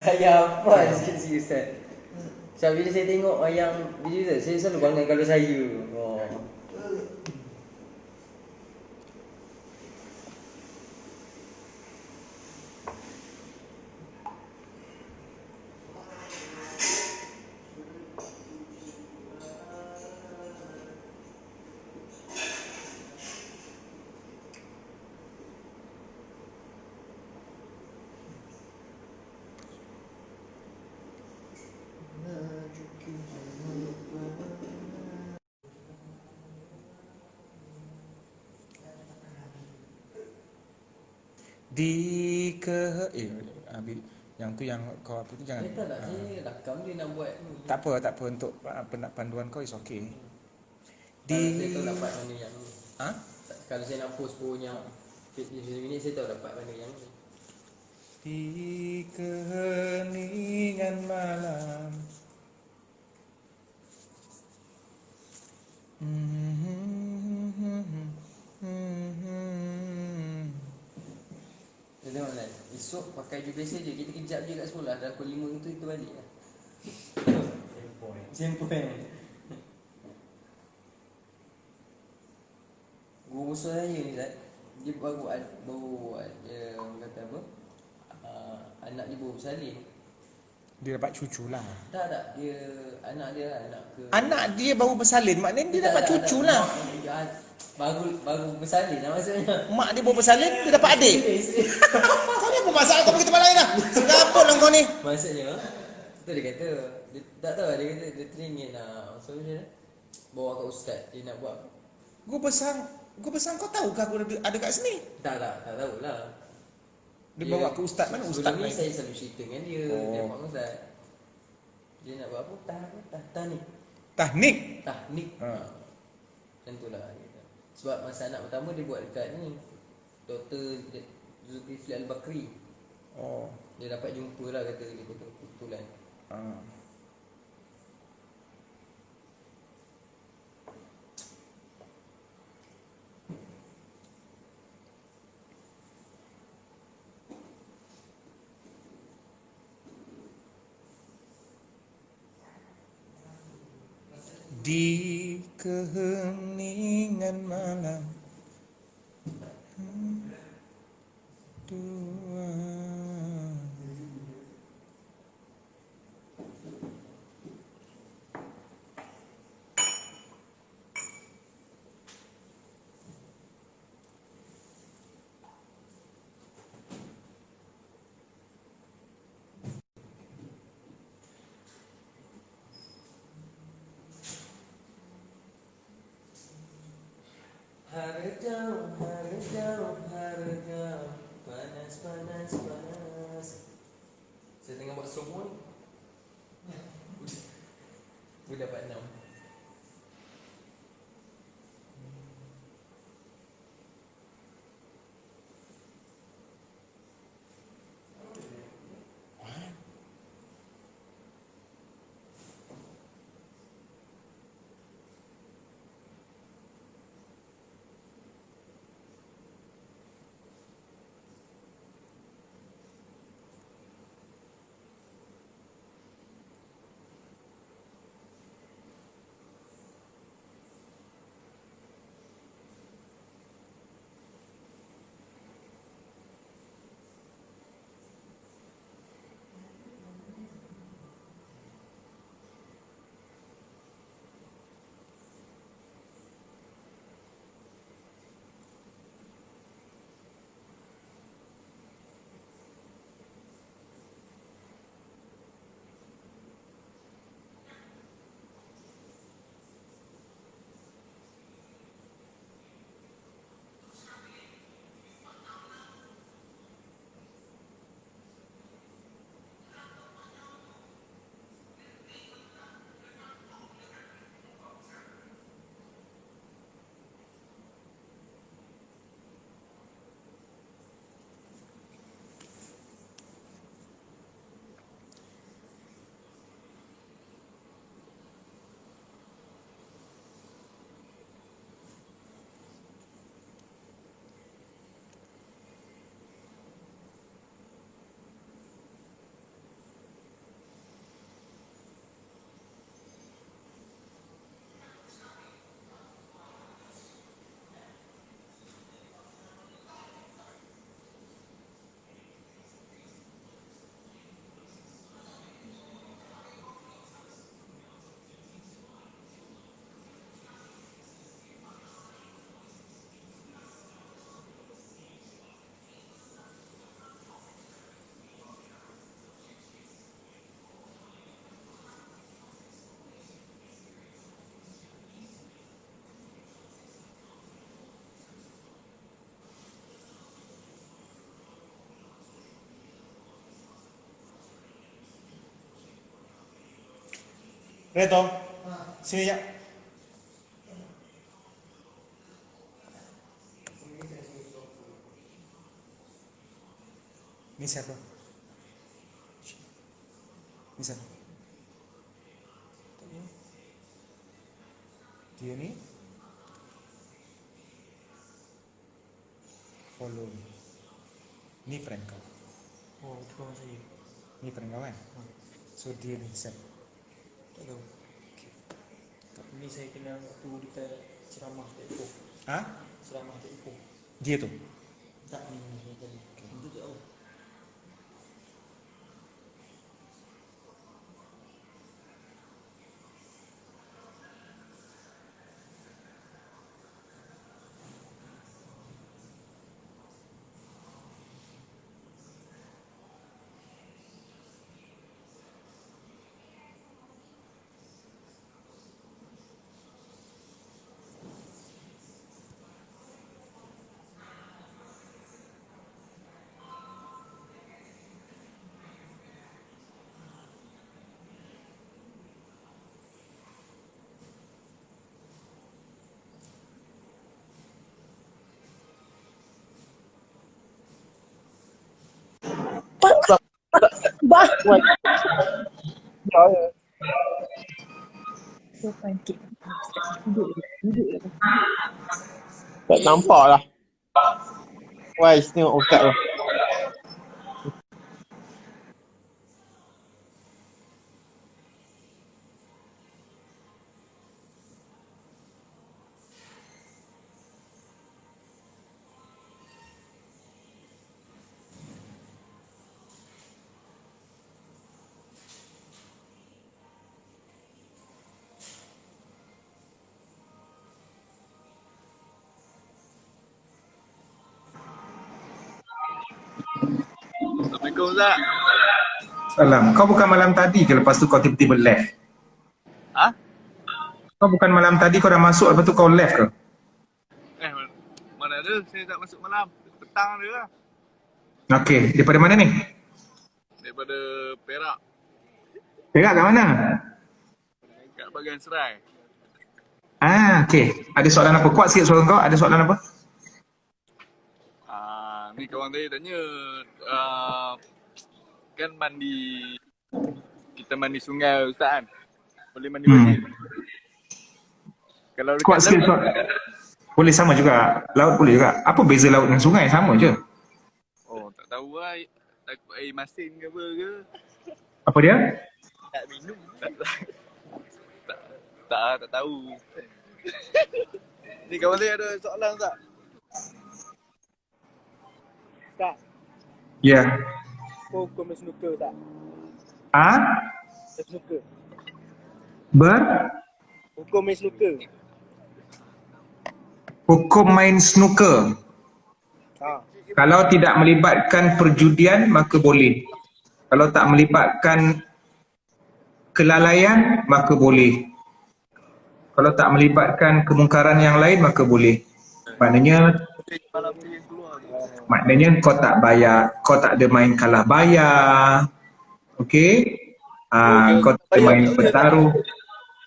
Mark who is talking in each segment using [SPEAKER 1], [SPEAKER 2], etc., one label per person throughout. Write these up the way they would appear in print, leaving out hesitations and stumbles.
[SPEAKER 1] Saya apa serius Ustaz. Sebab bila saya tengok wayang video Ustaz, saya selalu bangun kalau saya. Oh.
[SPEAKER 2] Di ke ambil yang tu, yang kau apa tu jangan.
[SPEAKER 1] Saya tak nak, saya rakam dia nak buat ni.
[SPEAKER 2] Tak apa untuk panduan kau is okay.
[SPEAKER 1] Kalau saya tahu dapat mana yang ni.
[SPEAKER 2] Ha?
[SPEAKER 1] Kalau saya nak post pun yang 15 minit, saya tahu dapat mana yang ni.
[SPEAKER 2] Di keheningan malam.
[SPEAKER 1] Dia tengok kan, esok pakai je biasa je. Kita kejap je kat sekolah, dah pukul 5 tu kita balik lah. Same point. Guru besar saya ni Zat, dia baru dia orang kata apa, anak dia baru bersalin.
[SPEAKER 2] Dia dapat cucu lah.
[SPEAKER 1] Tak, dia anak dia lah,
[SPEAKER 2] Anak dia baru bersalin, maknanya dia dapat cucu lah.
[SPEAKER 1] Baru bersalin lah maksudnya.
[SPEAKER 2] Mak dia baru bersalin, dia dapat adik. Kau ni apa masalah kau pergi tempat lain lah. Singapura lah kau ni.
[SPEAKER 1] Maksudnya tu dia kata, dia tak tahu, dia kata dia teringin lah. So macam mana, bawa kat ustaz, dia nak buat apa?
[SPEAKER 2] Gua besar kau tahu ke aku ada kat sini?
[SPEAKER 1] Tak tahulah.
[SPEAKER 2] Dia bawa ke ustaz mana? Ustaz
[SPEAKER 1] Sebelum ni
[SPEAKER 2] main.
[SPEAKER 1] saya selalu cerita dengan dia.
[SPEAKER 2] Oh.
[SPEAKER 1] Dia buat ustaz, dia nak buat apa? Tahnik.
[SPEAKER 2] Tahnik. Ha.
[SPEAKER 1] Macam tu lah dia kata. Sebab masa anak pertama dia buat dekat ni, Dr. Zulkifli Al-Bakri.
[SPEAKER 2] Oh.
[SPEAKER 1] Dia dapat jumpa lah, kata dia kata kebetulan.
[SPEAKER 2] Ha. Di keheningan malam dua.
[SPEAKER 1] Harga panas. Saya tengah buat slow mo. Udah dapat 6.
[SPEAKER 2] Reto, sini ya. Ini siapa? Ini siapa? Dia ni follow ni. Ni friend kau.
[SPEAKER 3] Oh, itu kawan saya.
[SPEAKER 2] Ni friend kau kan? So dia ni set.
[SPEAKER 3] Tak tahu. Ini saya kenal waktu dekat ceramah tak Ipoh.
[SPEAKER 2] Ha?
[SPEAKER 3] Ceramah tak Ipoh.
[SPEAKER 2] Dia tu.
[SPEAKER 3] Tak ni saya tadi. Itu tak tahu.
[SPEAKER 4] Backward. Tak nampak lah. Wise tengok okat tu.
[SPEAKER 5] Assalamualaikum Ustaz.
[SPEAKER 2] Salam. Kau bukan malam tadi ke lepas tu kau tiba-tiba left?
[SPEAKER 5] Ha?
[SPEAKER 2] Kau bukan malam tadi kau dah masuk lepas tu kau left ke?
[SPEAKER 5] Mana ada, saya tak masuk malam. Petang ada lah.
[SPEAKER 2] Okey, daripada mana ni?
[SPEAKER 5] Daripada Perak,
[SPEAKER 2] Perak kat mana?
[SPEAKER 5] kat bahagian Serai.
[SPEAKER 2] Okey. Ada soalan apa? Kuat sikit suara kau. Ada soalan apa?
[SPEAKER 5] Ni kawan saya tanya, kan mandi, kita mandi sungai Ustaz kan? Boleh mandi wajib. Kalau dekat
[SPEAKER 2] Kuat sikit
[SPEAKER 5] laut,
[SPEAKER 2] soalan. Boleh sama juga. Laut boleh juga. Apa beza laut dengan sungai? Sama je.
[SPEAKER 5] oh tak tahu lah, takut air masin ke apa ke.
[SPEAKER 2] Apa dia?
[SPEAKER 5] Tak minum. Tak tahu. Ni kawan saya ada soalan tak?
[SPEAKER 3] Tak.
[SPEAKER 2] Ya.
[SPEAKER 3] Kau hukum main snooker tak?
[SPEAKER 2] Ah?
[SPEAKER 3] Main snooker. Hukum main snooker.
[SPEAKER 2] Hukum main snooker.
[SPEAKER 3] Ha.
[SPEAKER 2] Kalau tidak melibatkan perjudian, maka boleh. Kalau tak melibatkan kelalaian, maka boleh. Kalau tak melibatkan kemungkaran yang lain, maka boleh.
[SPEAKER 5] Malam ni keluar je.
[SPEAKER 2] Maknanya kau tak bayar, kau tak ada main kalah bayar. Okey? Kau tak ada main bertaruh.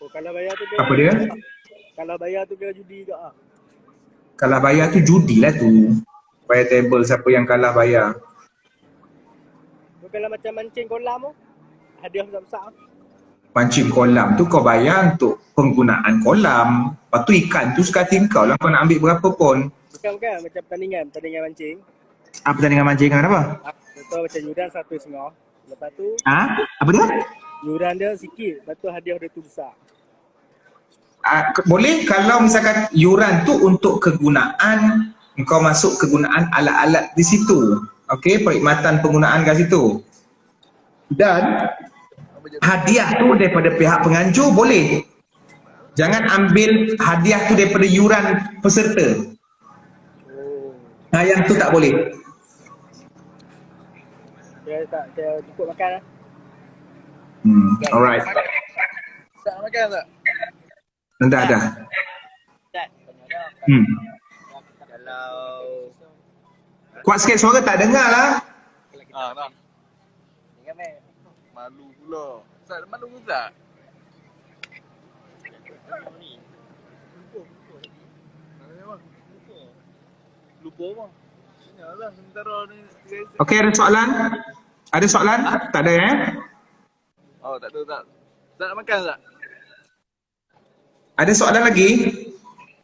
[SPEAKER 3] Oh, kalau bayar tu
[SPEAKER 2] Apa dia?
[SPEAKER 3] Kalau bayar tu kira judi juga ah.
[SPEAKER 2] Kalah bayar tu judi lah tu. Bayar table siapa yang kalah bayar.
[SPEAKER 3] Tu kalau macam mancing kolam tu, hadiah besar-besar.
[SPEAKER 2] Pancing kolam tu kau bayar untuk penggunaan kolam. Lepas tu ikan tu sekating kau lah, kau nak ambil berapa pun.
[SPEAKER 3] Bukan macam pertandingan mancing.
[SPEAKER 2] Pertandingan mancing kan apa?
[SPEAKER 3] Contoh macam yuran 1.5. Lepas tu
[SPEAKER 2] Apa dia?
[SPEAKER 3] yuran dia sikit, lepas tu hadiah dia tu besar.
[SPEAKER 2] Boleh kalau misalkan yuran tu untuk kegunaan, kau masuk kegunaan alat-alat di situ. Okey, perkhidmatan penggunaan kat situ. Dan hadiah tu daripada pihak penganjur boleh. Jangan ambil hadiah tu daripada yuran peserta. Yang tu tak boleh.
[SPEAKER 3] Saya cukup makan lah.
[SPEAKER 2] Alright.
[SPEAKER 5] Tak nak makan tak?
[SPEAKER 2] Dah.
[SPEAKER 3] Tak.
[SPEAKER 5] Kalau
[SPEAKER 2] Kuat sikit suara tak dengar lah.
[SPEAKER 5] nak.
[SPEAKER 3] Ingat main.
[SPEAKER 5] Malu pula. Ustaz, malu ke tak? Lupa apa? Yalah, sementara ni.
[SPEAKER 2] Okey, ada soalan? Ada soalan? Tak ada
[SPEAKER 5] Oh, tak ada tak. Tak nak makan tak?
[SPEAKER 2] Ada soalan lagi?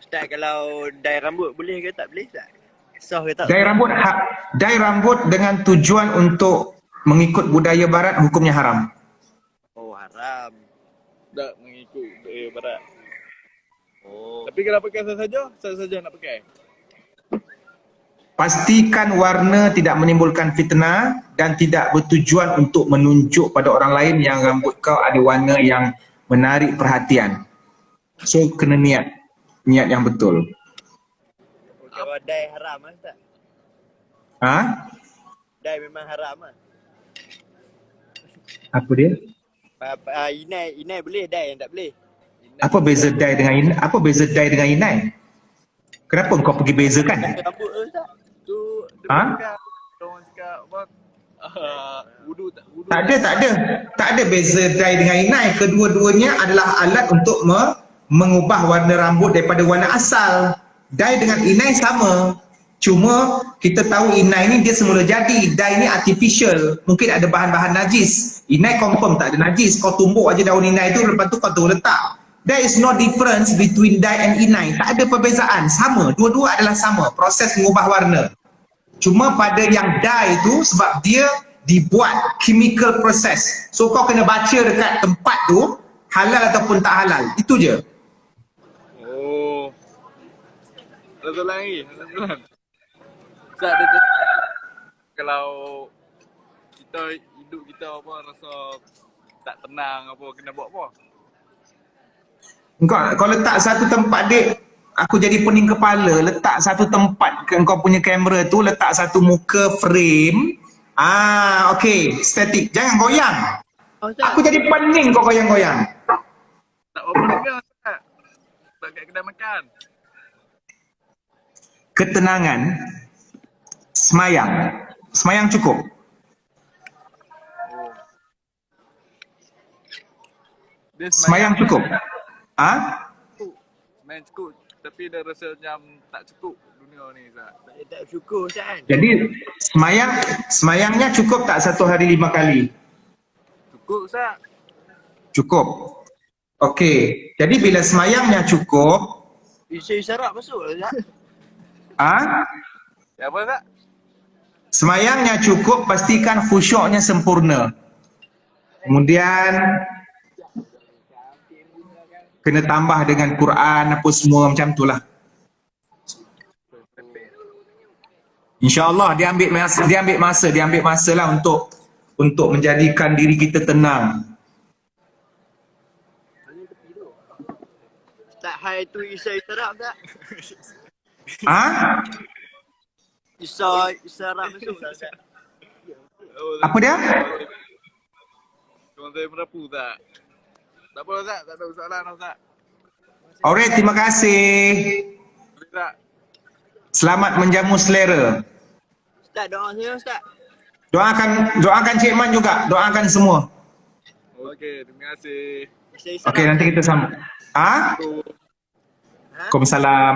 [SPEAKER 4] Ustaz, kalau dye rambut boleh ke tak boleh tak? Sah ke tak?
[SPEAKER 2] Dye rambut dengan tujuan untuk mengikut budaya barat hukumnya haram.
[SPEAKER 4] Oh, haram.
[SPEAKER 5] Tak mengikut budaya barat.
[SPEAKER 4] Oh.
[SPEAKER 5] Tapi kalau pakai saja nak pakai.
[SPEAKER 2] Pastikan warna tidak menimbulkan fitnah dan tidak bertujuan untuk menunjuk pada orang lain yang rambut kau ada warna yang menarik perhatian. So kena niat yang betul.
[SPEAKER 4] Kalau dye haram lah Ustaz.
[SPEAKER 2] Ha?
[SPEAKER 4] Dye memang haram lah.
[SPEAKER 2] Apa dia?
[SPEAKER 4] Inai boleh, dye yang tak boleh.
[SPEAKER 2] Apa beza dye dengan inai? Kenapa kau pergi bezakan?
[SPEAKER 4] Rambut tu Ustaz.
[SPEAKER 5] Tu
[SPEAKER 2] Ha?
[SPEAKER 5] Orang cakap apa? Wudu.
[SPEAKER 2] Tak ada beza dye dengan inai. Kedua-duanya adalah alat untuk mengubah warna rambut daripada warna asal. Dye dengan inai sama. Cuma kita tahu inai ni dia semula jadi. Dye ni artificial. Mungkin ada bahan-bahan najis. Inai confirm tak ada najis. Kau tumbuk aja daun inai tu, lepas tu kau tu letak. There is no difference between dye and inai. Tak ada perbezaan. Sama. Dua-dua adalah sama. Proses mengubah warna. Cuma pada yang dye tu sebab dia dibuat chemical process. So kau kena baca dekat tempat tu halal ataupun tak halal. Itu je.
[SPEAKER 5] Oh. Ada soalan lagi? Ustaz, dia cakap kalau kita hidup kita apa rasa tak tenang apa, kena buat apa?
[SPEAKER 2] Kau letak satu tempat dek. Aku jadi pening kepala, letak satu tempat ke kau punya kamera tu, letak satu muka frame. Okey, statik. Jangan goyang.
[SPEAKER 4] Oh, Ustaz.
[SPEAKER 2] Aku jadi pening kau goyang-goyang.
[SPEAKER 5] Tak apa dengar Ustaz. Tak kat kedai makan.
[SPEAKER 2] Ketenangan. Semayang. Semayang cukup.
[SPEAKER 5] Dia
[SPEAKER 2] Semayang cukup.
[SPEAKER 5] Semayang cukup. Tapi dia rasa macam tak cukup dunia ni Ustaz.
[SPEAKER 4] Tak syukur Ustaz kan?
[SPEAKER 2] Jadi semayangnya cukup tak 1 hari 5 kali?
[SPEAKER 5] Cukup Ustaz.
[SPEAKER 2] Cukup. Okey. Jadi bila semayangnya cukup,
[SPEAKER 4] Isyarat masuk lah Ustaz.
[SPEAKER 5] Ya apa Ustaz?
[SPEAKER 2] semayangnya cukup, pastikan khusyuknya sempurna. Kemudian kena tambah dengan Quran apa semua macam tu lah. InsyaAllah dia ambil masa lah untuk menjadikan diri kita tenang.
[SPEAKER 4] Tak hai tu isyarat Ustaz. Isyarat masuk lah Ustaz.
[SPEAKER 2] Apa dia?
[SPEAKER 5] Kawan saya merapu tak? Tak apa Ustaz, tak ada soalan Ustaz.
[SPEAKER 2] Alright, terima kasih.
[SPEAKER 5] Ustaz.
[SPEAKER 2] Selamat menjamu selera.
[SPEAKER 4] Ustaz, doa saya Ustaz.
[SPEAKER 2] Doakan Cik Man juga. Doakan semua.
[SPEAKER 5] Okey, terima kasih.
[SPEAKER 2] Okey, nanti kita sambung. Waalaikumsalam.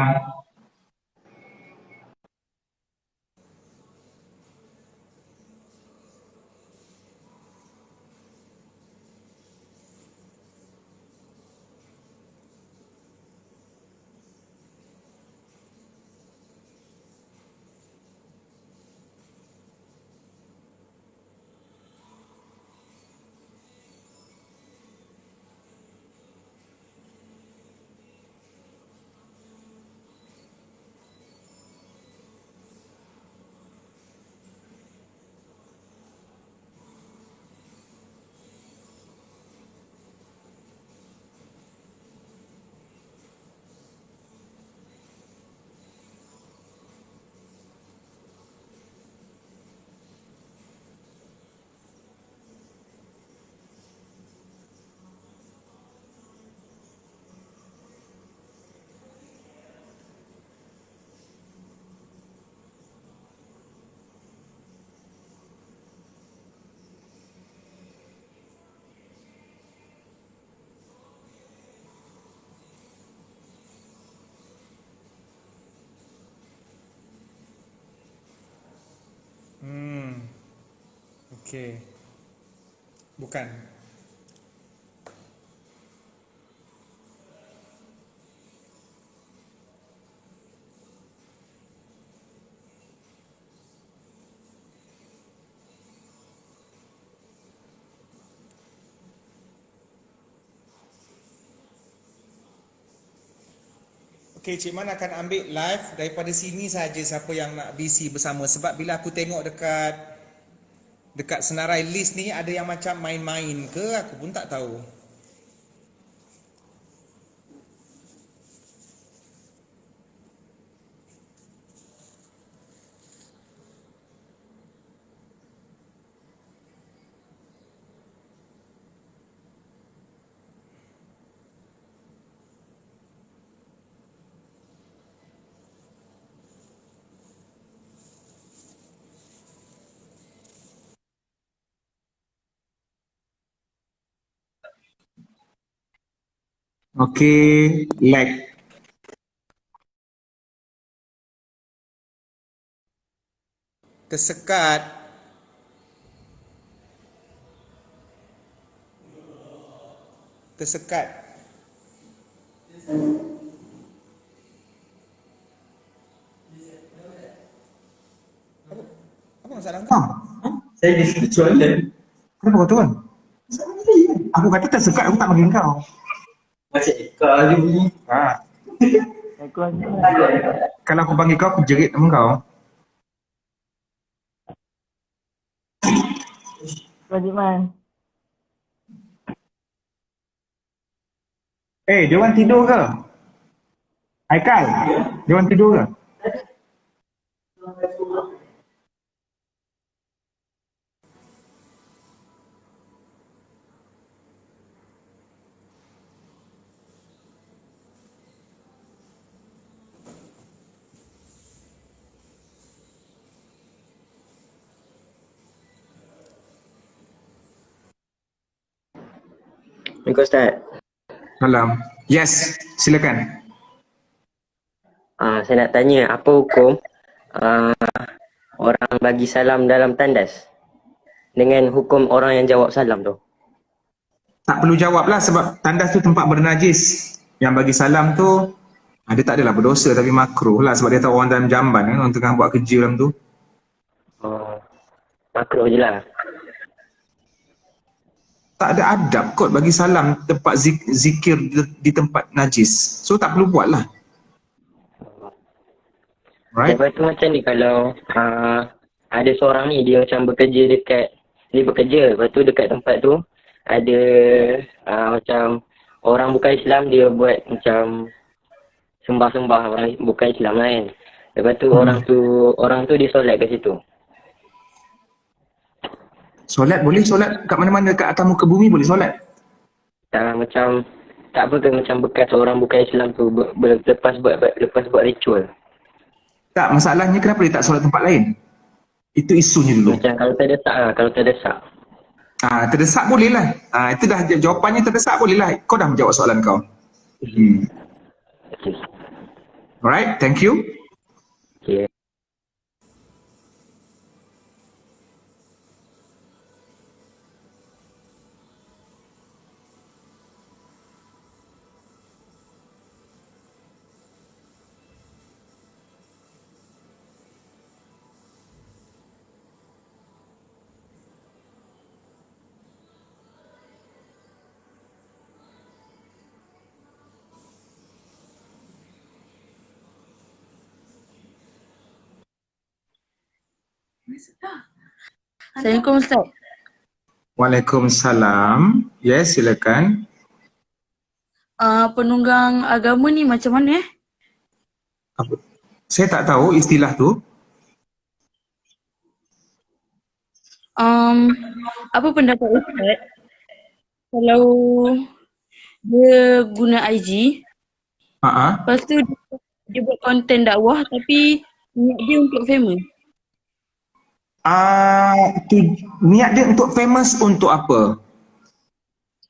[SPEAKER 3] Okey. Bukan. Okey, Cik Man akan ambil live daripada sini saja siapa yang nak BC bersama. Sebab bila aku tengok dekat senarai list ni ada yang macam main-main ke, aku pun tak tahu.
[SPEAKER 2] Okey, lag.
[SPEAKER 3] Tersekat. Tersekat. Apa masalah kau?
[SPEAKER 6] Saya di situ jualan.
[SPEAKER 2] Kenapa kau turun? Aku kata tersekat, aku tak panggil kau.
[SPEAKER 6] Macam ikat je bunyi.
[SPEAKER 2] Ha. Kalau aku panggil kau, aku jerit nama kau. Dia orang tidur ke? Haikal, dia orang tidur ke?
[SPEAKER 7] Assalamualaikum Ustaz.
[SPEAKER 2] Salam. Yes, silakan.
[SPEAKER 7] Saya nak tanya apa hukum orang bagi salam dalam tandas dengan hukum orang yang jawab salam tu?
[SPEAKER 2] Tak perlu jawab lah sebab tandas tu tempat bernajis. Yang bagi salam tu, dia tak adalah berdosa tapi makruh lah sebab dia tahu orang dalam jamban kan, orang tengah buat kerja dalam tu.
[SPEAKER 7] Makruh je lah.
[SPEAKER 2] Tak ada adab kot bagi salam tempat zikir di tempat najis. So tak perlu buat lah. Right?
[SPEAKER 7] Lepas tu macam ni kalau ada seorang ni dia macam bekerja, lepas tu dekat tempat tu ada macam orang bukan Islam, dia buat macam sembah-sembah orang bukan Islam lah kan. Lepas tu orang tu dia solat kat situ.
[SPEAKER 2] Solat boleh, solat kat mana-mana kat atas muka bumi boleh solat.
[SPEAKER 7] Macam tak apa ke macam bekas orang bukan Islam tu lepas buat ritual.
[SPEAKER 2] Tak, masalahnya kenapa dia tak solat tempat lain? Itu isunya dulu.
[SPEAKER 7] Macam kalau terdesak.
[SPEAKER 2] Terdesak boleh lah. Itu dah jawapannya, terdesak boleh lah. Kau dah menjawab soalan kau.
[SPEAKER 7] Okay.
[SPEAKER 2] Alright, thank you.
[SPEAKER 7] Okay.
[SPEAKER 8] Assalamualaikum Ustaz.
[SPEAKER 2] Waalaikumsalam. Yes, silakan.
[SPEAKER 8] Penunggang agama ni macam mana
[SPEAKER 2] Saya tak tahu istilah tu.
[SPEAKER 8] Apa pendapat Ustaz kalau dia guna IG, lepas tu dia buat konten dakwah tapi niat dia untuk famous?
[SPEAKER 2] Niat dia untuk famous untuk apa?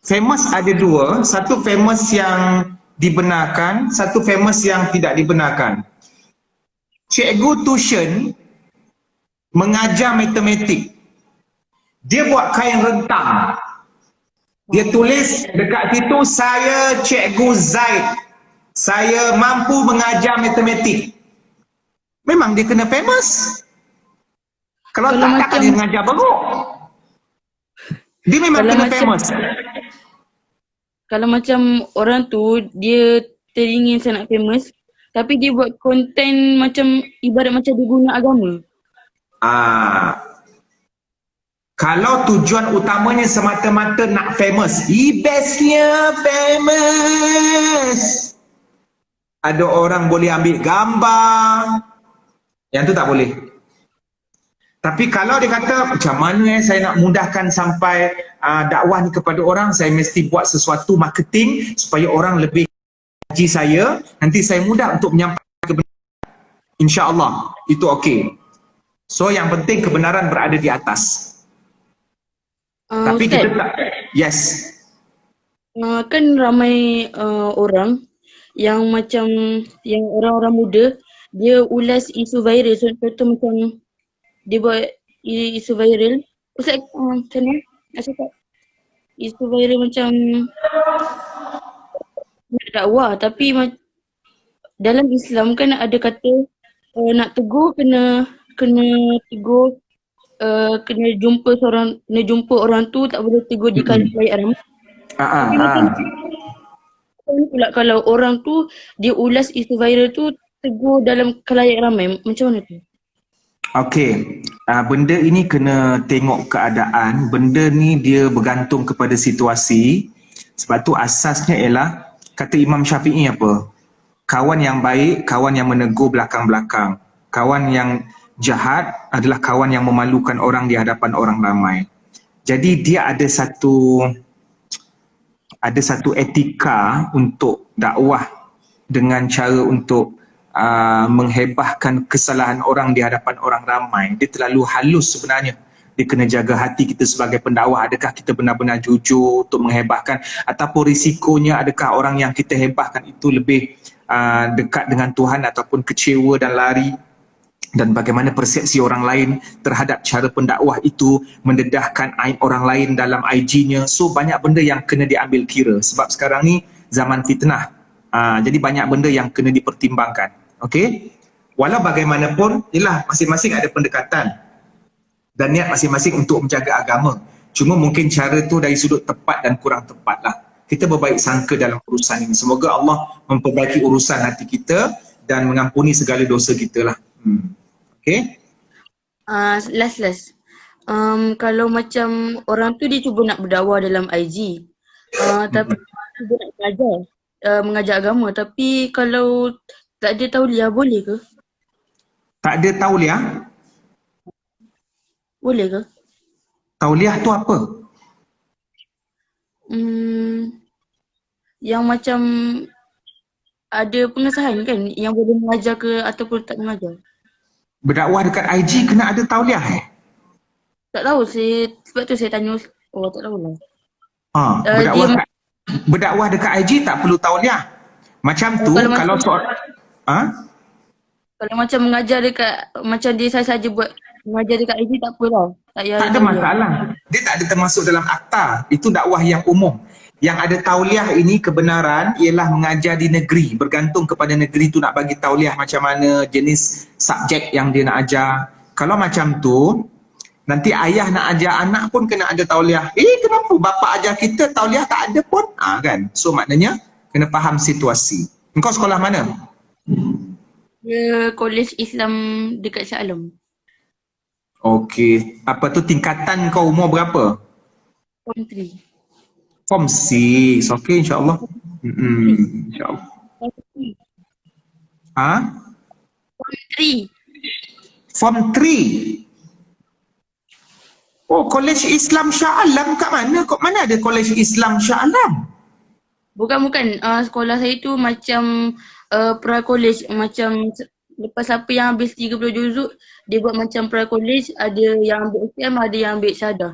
[SPEAKER 2] Famous ada dua, satu famous yang dibenarkan, satu famous yang tidak dibenarkan. Cikgu tuition mengajar matematik. Dia buat kain rentang. Dia tulis dekat situ, saya Cikgu Zaid. Saya mampu mengajar matematik. Memang dia kena famous. Kalau tak, takkan dia mengajar beruk. Dia memang kena famous.
[SPEAKER 8] Kalau macam orang tu, dia teringin sangat famous, tapi dia buat konten macam, ibarat macam dia guna agama.
[SPEAKER 2] Kalau tujuan utamanya semata-mata nak famous, bestnya famous. Ada orang boleh ambil gambar, yang tu tak boleh. Tapi kalau dia kata, macam mana saya nak mudahkan sampai dakwah ni kepada orang, saya mesti buat sesuatu marketing supaya orang lebih haji saya, nanti saya mudah untuk menyampaikan kebenaran. InsyaAllah, itu okey. So yang penting kebenaran berada di atas. Tapi
[SPEAKER 8] Ustaz,
[SPEAKER 2] kita tak, yes.
[SPEAKER 8] Kan ramai orang yang macam, yang orang-orang muda, dia ulas isu viral. Contoh macam, dia buat isu viral. Ustaz, macam mana nak cakap? Isu viral macam nak dakwah, tapi dalam Islam kan ada kata nak tegur kena tegur, kena jumpa orang tu, tak boleh tegur di khalayak ramai. Tapi macam pula kalau orang tu dia ulas isu viral tu, tegur dalam khalayak ramai, macam mana tu?
[SPEAKER 2] Okey, benda ini kena tengok keadaan. Benda ni dia bergantung kepada situasi. Sebab tu asasnya ialah, kata Imam Syafi'i apa? Kawan yang baik, kawan yang menegur belakang-belakang. Kawan yang jahat adalah kawan yang memalukan orang di hadapan orang ramai. Jadi dia ada satu etika untuk dakwah dengan cara untuk menghebahkan kesalahan orang di hadapan orang ramai. Dia terlalu halus sebenarnya. Dia kena jaga hati kita sebagai pendakwah. Adakah kita benar-benar jujur untuk menghebahkan, ataupun risikonya adakah orang yang kita hebahkan itu lebih dekat dengan Tuhan ataupun kecewa dan lari, dan bagaimana persepsi orang lain terhadap cara pendakwah itu, mendedahkan aib orang lain dalam IG-nya. So banyak benda yang kena diambil kira sebab sekarang ni zaman fitnah. Jadi banyak benda yang kena dipertimbangkan. Okey? Walau bagaimanapun, ialah masing-masing ada pendekatan dan niat masing-masing untuk menjaga agama. Cuma mungkin cara tu dari sudut tepat dan kurang tepat lah. Kita berbaik sangka dalam urusan ini. Semoga Allah memperbaiki urusan hati kita dan mengampuni segala dosa kita lah. Okey?
[SPEAKER 8] Last. Kalau macam orang tu dia cuba nak berdakwah dalam IG, tapi cuba nak mengajar agama, tapi kalau tak ada tauliah, boleh ke?
[SPEAKER 2] Tak ada tauliah?
[SPEAKER 8] Boleh ke?
[SPEAKER 2] Tauliah tu apa?
[SPEAKER 8] Yang macam ada pengesahan kan, yang boleh mengajar ke ataupun tak mengajar.
[SPEAKER 2] Berdakwah dekat IG kena ada tauliah
[SPEAKER 8] Tak tahu, sebab tu saya tanya. Oh, tak tahulah.
[SPEAKER 2] Berdakwah dekat IG tak perlu tauliah. Macam tu kalau seorang
[SPEAKER 8] kalau macam mengajar dekat, macam dia saja buat mengajar dekat IG, tak apalah. Tak
[SPEAKER 2] ada masalah. Dia tak ada termasuk dalam akta. Itu dakwah yang umum. Yang ada tauliah ini kebenaran ialah mengajar di negeri. Bergantung kepada negeri tu nak bagi tauliah macam mana, jenis subjek yang dia nak ajar. Kalau macam tu, nanti ayah nak ajar anak pun kena ada tauliah. Kenapa bapa ajar kita tauliah tak ada pun? Kan? So maknanya kena faham situasi. Engkau sekolah mana?
[SPEAKER 8] Dia Kolej Islam dekat Shah Alam.
[SPEAKER 2] Okey. Apa tu tingkatan kau umur berapa?
[SPEAKER 8] Form 3.
[SPEAKER 2] Form 6. Okey, insyaAllah. InsyaAllah.
[SPEAKER 8] Form 3.
[SPEAKER 2] Form 3? Oh, Kolej Islam Shah Alam kat mana? Mana ada Kolej Islam Shah Alam?
[SPEAKER 8] Bukan. Sekolah saya tu macam pra-college. Macam lepas siapa yang habis 30 juzuk, dia buat macam pra-college. Ada yang ambil SPM, ada yang ambil syahadah.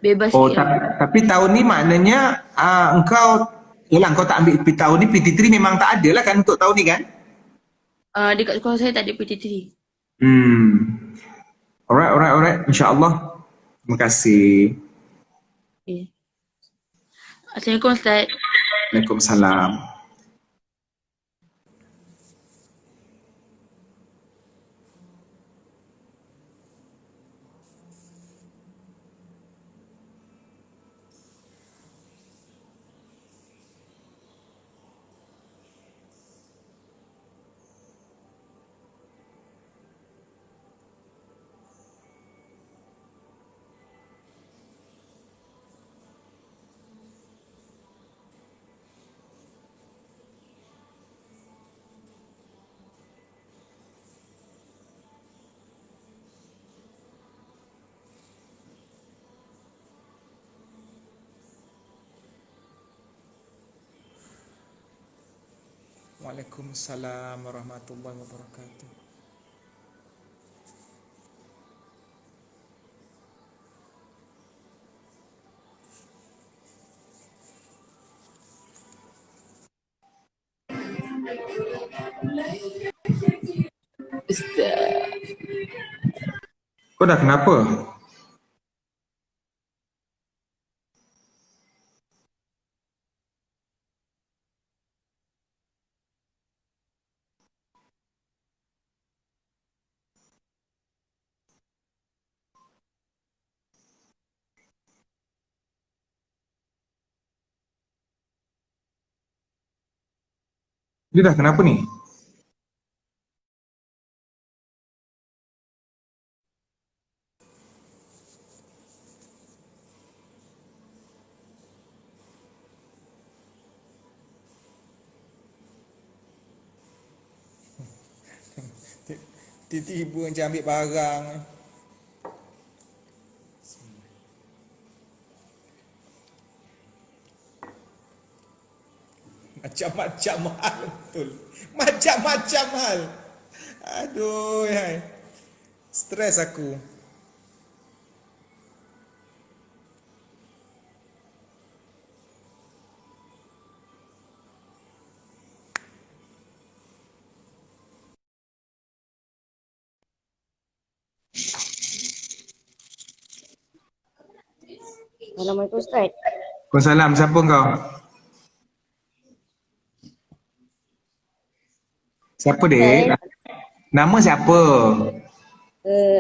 [SPEAKER 8] Bebas.
[SPEAKER 2] Oh, tapi tahun ni maknanya engkau tak ambil tahun ni, PT3 memang tak ada lah kan untuk tahun ni kan?
[SPEAKER 8] Dekat sekolah saya tak ada PT3.
[SPEAKER 2] Alright. InsyaAllah. Terima kasih.
[SPEAKER 8] Okay. Assalamualaikum Ustaz.
[SPEAKER 2] Waalaikumsalam.
[SPEAKER 3] Waalaikumsalam warahmatullahi wabarakatuh.
[SPEAKER 2] Kau dah kenapa? Dia dah kenapa ni?
[SPEAKER 3] Tiba-tiba macam ambil barang. Macam-macam hal betul. Macam-macam hal. Aduh, hai. Stres aku.
[SPEAKER 9] Assalamualaikum Ustaz.
[SPEAKER 2] Waalaikumsalam. Siapa kau? Siapa dek? Nama siapa?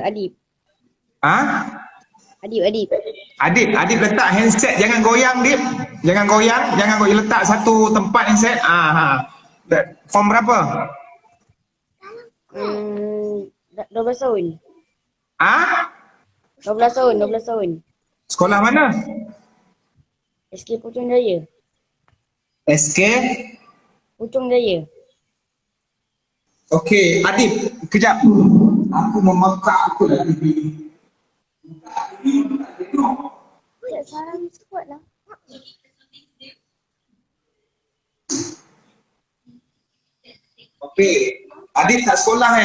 [SPEAKER 9] Adib.
[SPEAKER 2] Ha?
[SPEAKER 9] Adib.
[SPEAKER 2] Adib letak handset, jangan goyang Dip. Jangan goyang, letak satu tempat handset. Form berapa?
[SPEAKER 9] 12 tahun. 12 tahun.
[SPEAKER 2] Sekolah mana?
[SPEAKER 9] SK Puchong Jaya.
[SPEAKER 2] SK?
[SPEAKER 9] Puchong Jaya.
[SPEAKER 2] Okey, Adib, kejap. Aku memekak aku dah TV.
[SPEAKER 9] Ya, sarang kuat lah.
[SPEAKER 2] Okey, Adib tak sekolah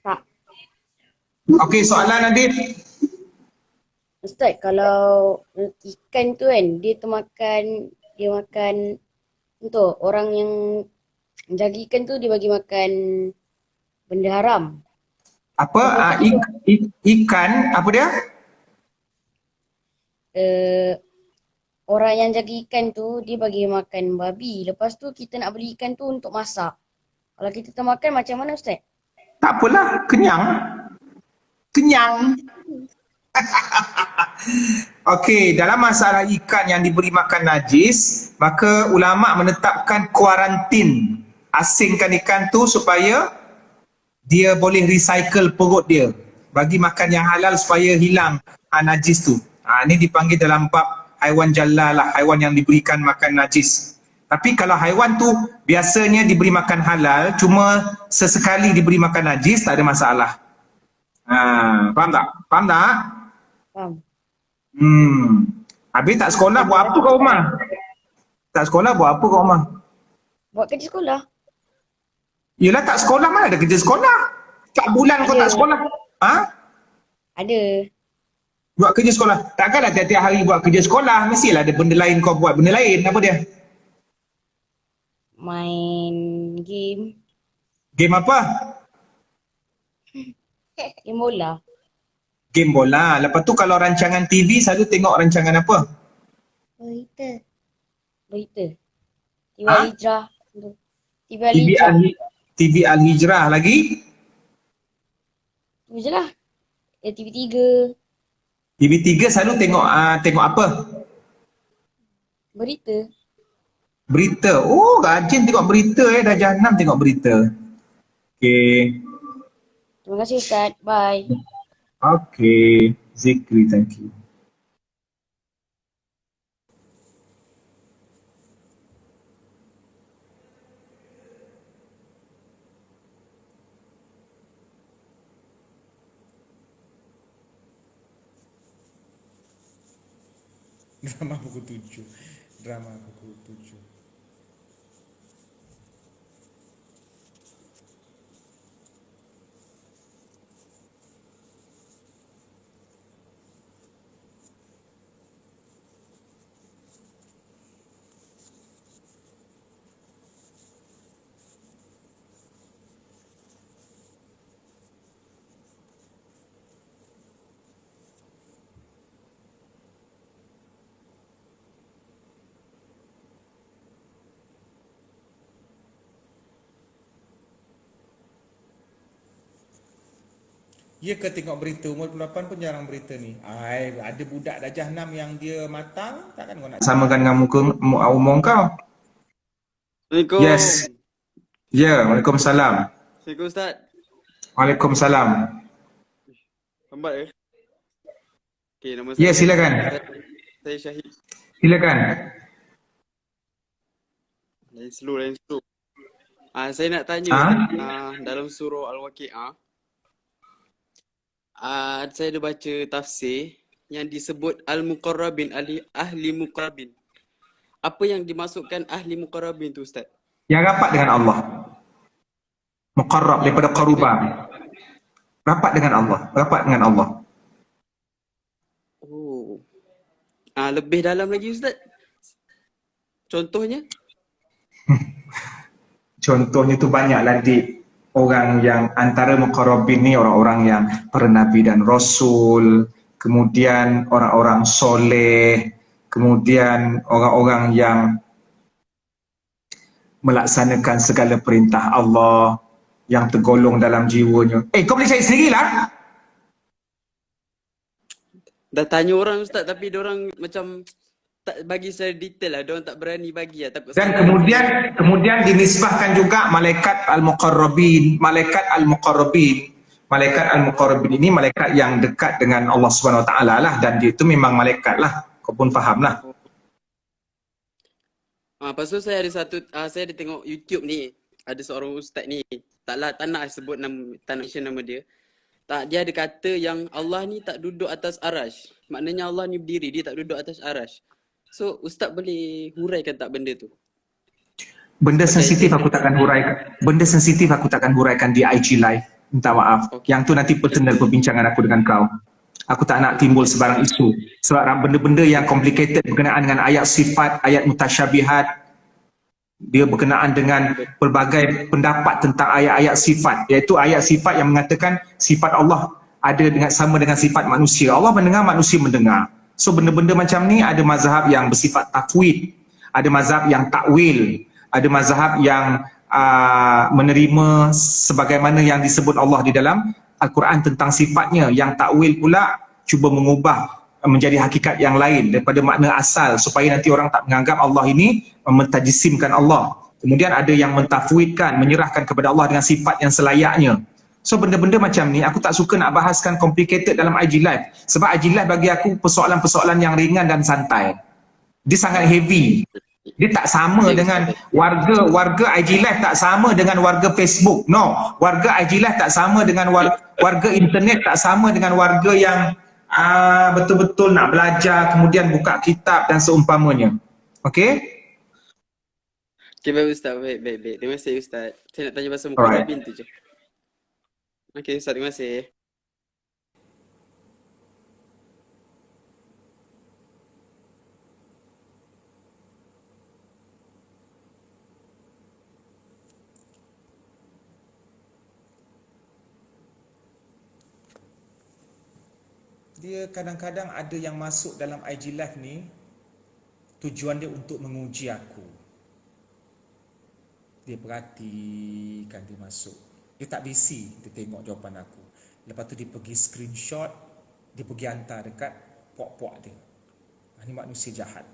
[SPEAKER 9] Tak.
[SPEAKER 2] Okey, soalan Adib.
[SPEAKER 9] Ustaz, kalau ikan tu kan, dia makan untuk orang yang jaga ikan tu dia bagi makan benda haram.
[SPEAKER 2] Apa? Ikan, apa dia?
[SPEAKER 9] Orang yang jaga ikan tu dia bagi makan babi. Lepas tu kita nak beli ikan tu untuk masak. Kalau kita termakan macam mana Ustaz?
[SPEAKER 2] Tak apalah, kenyang. Okey, dalam masalah ikan yang diberi makan najis, maka ulama menetapkan kuarantin, asingkan ikan tu supaya dia boleh recycle perut dia, bagi makan yang halal supaya hilang najis tu. Ini dipanggil dalam bab haiwan jalal lah, haiwan yang diberikan makan najis. Tapi kalau haiwan tu biasanya diberi makan halal, cuma sesekali diberi makan najis, tak ada masalah. Faham tak?
[SPEAKER 9] Faham.
[SPEAKER 2] Habis tak sekolah buat apa kat rumah?
[SPEAKER 9] Buat kerja sekolah.
[SPEAKER 2] Yelah, tak sekolah mana ada kerja sekolah? Tak bulan kau tak sekolah?
[SPEAKER 9] Ada.
[SPEAKER 2] Buat kerja sekolah. Takkanlah tiap-tiap hari buat kerja sekolah. Mestilah ada benda lain kau buat. Benda lain apa dia?
[SPEAKER 9] Main game.
[SPEAKER 2] Game apa?
[SPEAKER 9] Game bola.
[SPEAKER 2] Game bola. Lepas tu kalau rancangan TV selalu tengok rancangan apa?
[SPEAKER 9] Berita. Berita. TV
[SPEAKER 2] Ha?
[SPEAKER 9] Al-Hijrah. TV
[SPEAKER 2] TV
[SPEAKER 9] Al-Hijrah.
[SPEAKER 2] TV Al-Hijrah lagi?
[SPEAKER 9] Tu je lah. TV3.
[SPEAKER 2] TV3 selalu tengok apa?
[SPEAKER 9] Berita.
[SPEAKER 2] Berita. Oh, rajin tengok berita dah jam 6 tengok berita. Okay.
[SPEAKER 9] Terima kasih Ustaz. Bye.
[SPEAKER 2] Okay. Zikri, thank you.
[SPEAKER 3] Drama pukul 7. Drama pukul 7. Ya ke tengok berita umur 28 pun jarang berita ni. Ada budak darjah 6 yang dia matang, takkan kau nak
[SPEAKER 2] Samakan dengan muka umur kau.
[SPEAKER 4] Assalamualaikum.
[SPEAKER 2] Yes. Ya, Waalaikumsalam.
[SPEAKER 4] Assalamualaikum Ustaz.
[SPEAKER 2] Waalaikumsalam.
[SPEAKER 4] Lambat ke? Okay, nama
[SPEAKER 2] Ya,
[SPEAKER 4] saya.
[SPEAKER 2] silakan.
[SPEAKER 4] Saya Syahid.
[SPEAKER 2] Silakan.
[SPEAKER 4] Lain slow. Saya nak tanya dalam surah Al-Waqi'ah. Saya ada baca tafsir yang disebut Al-Muqarrabin, ahli Muqarrabin. Apa yang dimasukkan ahli Muqarrabin tu Ustaz?
[SPEAKER 2] Yang rapat dengan Allah. Muqarrab daripada qaruba. Rapat dengan Allah. Rapat dengan Allah.
[SPEAKER 4] Oh. Lebih dalam lagi Ustaz? Contohnya?
[SPEAKER 2] Contohnya tu banyaklah orang yang antara muqarrabin ni orang-orang yang para nabi dan rasul, kemudian orang-orang soleh, kemudian orang-orang yang melaksanakan segala perintah Allah yang tergolong dalam jiwanya. Kau boleh cari sendirilah.
[SPEAKER 4] Dah tanya orang Ustaz tapi diorang macam tak bagi secara detail lah. Diorang tak berani bagi lah. Takut
[SPEAKER 2] Dan
[SPEAKER 4] salah.
[SPEAKER 2] kemudian dinisbahkan juga malaikat al-muqarrabin. Malaikat al-muqarrabin ini malaikat yang dekat dengan Allah Subhanahu Wa Taala lah, dan dia itu memang malaikat lah. Kau pun faham lah.
[SPEAKER 4] Lepas tu saya ada tengok YouTube ni. Ada seorang ustaz ni. Tak nak sebut nama, tak nak share nama dia. Dia ada kata yang Allah ni tak duduk atas arash. Maknanya Allah ni berdiri, dia tak duduk atas arash. So ustaz boleh huraikan tak benda tu?
[SPEAKER 2] Benda sensitif aku takkan huraikan di IG live. Minta maaf. Yang tu nanti personal perbincangan aku dengan kau. Aku tak nak timbul sebarang isu. Sebab benda-benda yang complicated berkenaan dengan ayat sifat, ayat mutasyabihat, dia berkenaan dengan pelbagai pendapat tentang ayat-ayat sifat, iaitu ayat sifat yang mengatakan sifat Allah ada sama dengan sifat manusia. Allah mendengar, manusia mendengar. So benda-benda macam ni ada mazhab yang bersifat tafwid, ada mazhab yang takwil, ada mazhab yang menerima sebagaimana yang disebut Allah di dalam Al-Quran tentang sifatnya. Yang takwil pula cuba mengubah menjadi hakikat yang lain daripada makna asal supaya nanti orang tak menganggap Allah ini mentajisimkan Allah. Kemudian ada yang mentafwidkan, menyerahkan kepada Allah dengan sifat yang selayaknya. So benda-benda macam ni aku tak suka nak bahaskan complicated dalam IG Live. Sebab IG Live bagi aku persoalan-persoalan yang ringan dan santai. Dia sangat heavy. Dia tak sama dengan warga IG Live, tak sama dengan warga Facebook. No, warga IG Live tak sama dengan warga internet, tak sama dengan warga yang betul-betul nak belajar, kemudian buka kitab dan seumpamanya. Okey?
[SPEAKER 4] Okay, baik Ustaz. Baik. Terima kasih Ustaz. Saya nak tanya pasal Muqarrabin tu je. Okay Ustaz, terima kasih.
[SPEAKER 3] Dia kadang-kadang ada yang masuk dalam IG live ni, tujuan dia untuk menguji aku. Dia perhatikan, dia masuk. Dia tak busy, dia tengok jawapan aku. Lepas tu dia pergi screenshot, dia pergi hantar dekat puak-puak dia. Ini manusia jahat.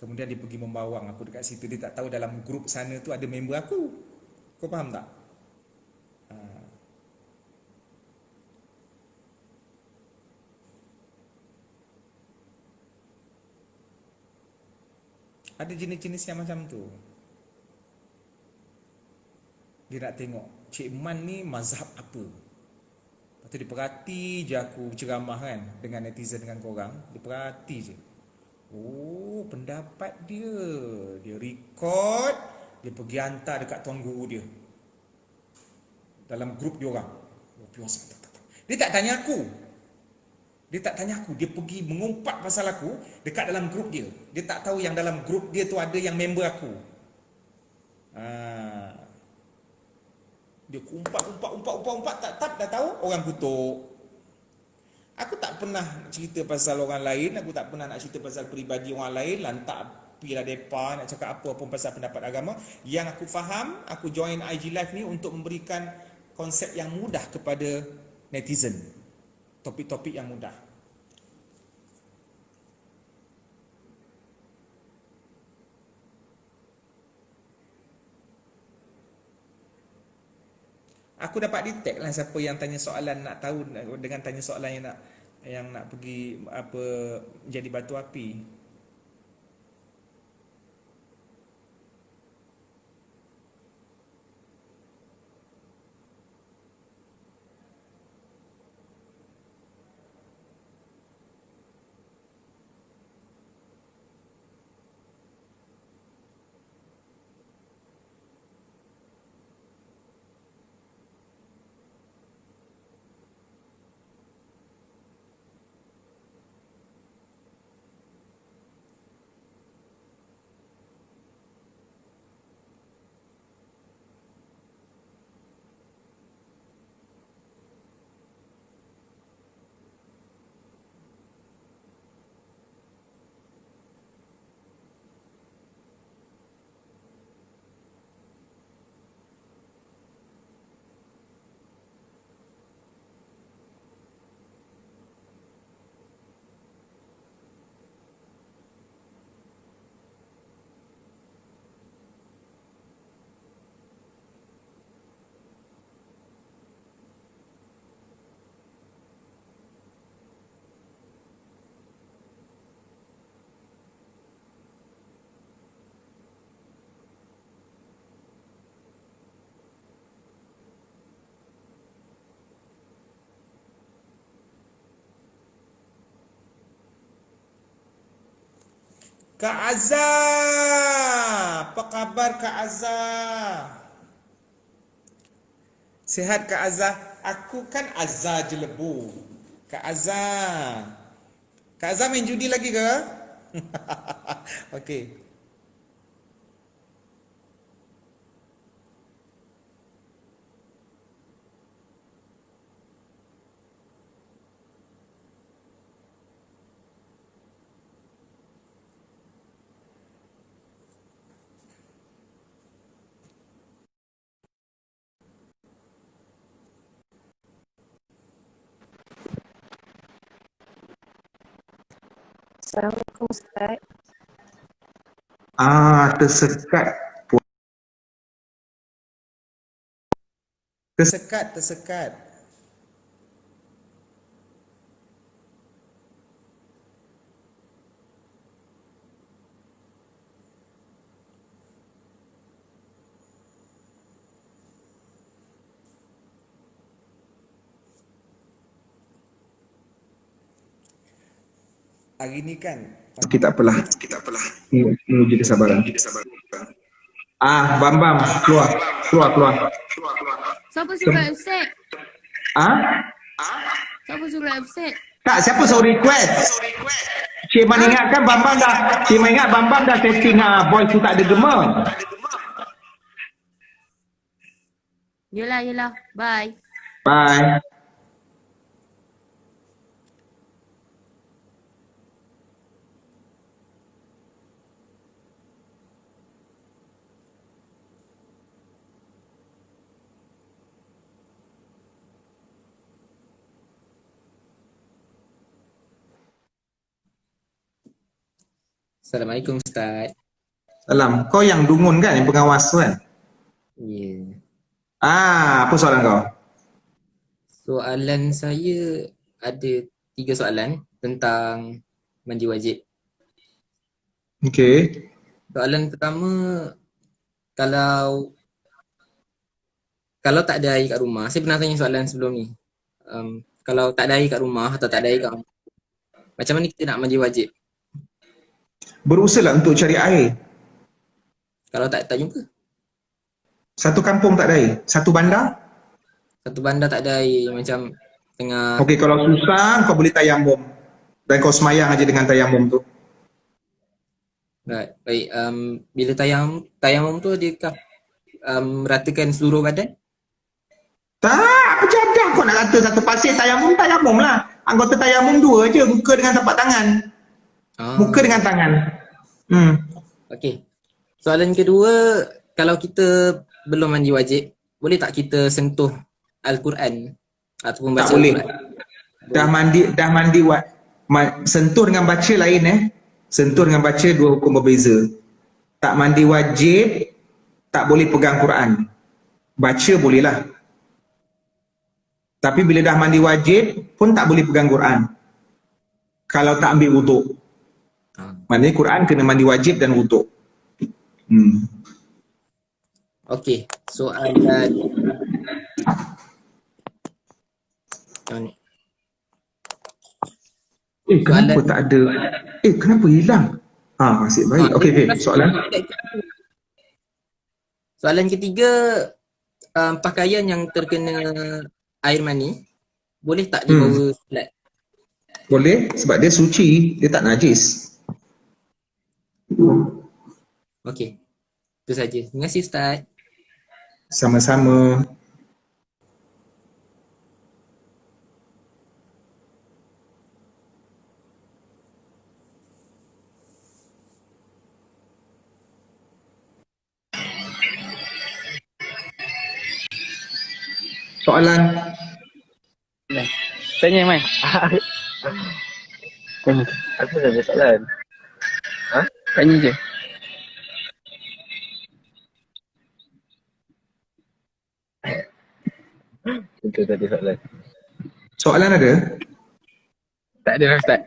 [SPEAKER 3] Kemudian dia pergi membawang aku dekat situ. Dia tak tahu dalam grup sana tu ada member aku. Kau faham tak? Ada jenis-jenis yang macam tu. Dia nak tengok Cik Man ni mazhab apa. Lepas tu dia perhati je aku ceramah kan dengan netizen, dengan korang. Dia perhati je. Oh, pendapat dia. Dia record, dia pergi hantar dekat tuan guru dia. Dalam grup dia orang. Dia tak tanya aku. Dia tak tanya aku. Dia pergi mengumpat pasal aku dekat dalam grup dia. Dia tak tahu yang dalam grup dia tu ada yang member aku. Dia umpat, tak dah tahu orang kutuk. Aku tak pernah cerita pasal orang lain, aku tak pernah nak cerita pasal peribadi orang lain, lantak pilah depa nak cakap apa-apa pasal pendapat agama. Yang aku faham, aku join IG Live ni untuk memberikan konsep yang mudah kepada netizen. Topik-topik yang mudah. Aku dapat detect lah siapa yang tanya soalan, nak tahu dengan tanya soalan yang nak pergi apa jadi batu api. Kak Azhar, apa khabar Kak Azhar? Sihat Kak Azhar? Aku kan Azhar Jelebu. Kak Azhar. Kak Azhar main judi lagi ke? Okey.
[SPEAKER 10] Assalamualaikum Ustaz.
[SPEAKER 2] Tersekat.
[SPEAKER 3] Tersekat. Hari ni kan
[SPEAKER 2] Okey, tak apalah. Menguji kesabaran. Bam, keluar.
[SPEAKER 10] Siapa suruh upset? Siapa suruh upset?
[SPEAKER 2] Tak, siapa suruh request? Cik Man ingatkan Bambang dah, Cik Man ingat Bambang dah setting voice tu tak ada gema.
[SPEAKER 10] Yelah. Bye.
[SPEAKER 2] Bye.
[SPEAKER 11] Assalamualaikum Ustaz.
[SPEAKER 2] Salam. Kau yang dungun kan, yang pengawas tu kan?
[SPEAKER 11] Ya.
[SPEAKER 2] Apa soalan kau?
[SPEAKER 11] Soalan saya ada 3 soalan tentang mandi wajib.
[SPEAKER 2] Okey.
[SPEAKER 11] Soalan pertama, kalau tak ada air kat rumah, saya pernah tanya soalan sebelum ni. Kalau tak ada air kat rumah atau tak ada air kat rumah, macam mana kita nak mandi wajib?
[SPEAKER 2] Berusahalah untuk cari air.
[SPEAKER 11] Kalau tak jumpa?
[SPEAKER 2] Satu kampung tak ada air. Satu bandar.
[SPEAKER 11] Satu bandar tak ada air, macam tengah...
[SPEAKER 2] Okey, kalau susah kau boleh tayamum. Dan kau semayang aja dengan tayamum tu.
[SPEAKER 11] Right. Baik, bila tayamum tu adakah meratakan seluruh badan?
[SPEAKER 2] Tak, berjadah kau nak kata satu pasir tayamum lah. Anggota tayamum 2 je, muka dengan tapak tangan. Muka dengan tangan.
[SPEAKER 11] Okey. Soalan kedua, kalau kita belum mandi wajib, boleh tak kita sentuh Al-Quran ataupun baca
[SPEAKER 2] Tak boleh.
[SPEAKER 11] Al-Quran?
[SPEAKER 2] Dah mandi sentuh dengan baca lain Sentuh dengan baca 2 hukum berbeza. Tak mandi wajib, tak boleh pegang Quran. Baca bolehlah. Tapi bila dah mandi wajib pun tak boleh pegang Quran. Kalau tak ambil wuduk. Maknanya Quran kena mandi wajib dan wuduk.
[SPEAKER 11] Okey, soalan
[SPEAKER 2] kenapa tak ada? Kenapa hilang? Nasib baik. Okey, soalan.
[SPEAKER 11] Soalan ketiga, pakaian yang terkena air mani boleh tak dibawa solat?
[SPEAKER 2] Boleh, sebab dia suci, dia tak najis.
[SPEAKER 11] Okey. Itu saja. Terima kasih Ustaz.
[SPEAKER 2] Sama-sama. Soalan.
[SPEAKER 5] Tanya Mai.
[SPEAKER 7] Aku tak ada soalan.
[SPEAKER 5] Tanya je.
[SPEAKER 7] Itu tadi soalan.
[SPEAKER 2] Soalan ada?
[SPEAKER 5] Tak ada Ustaz.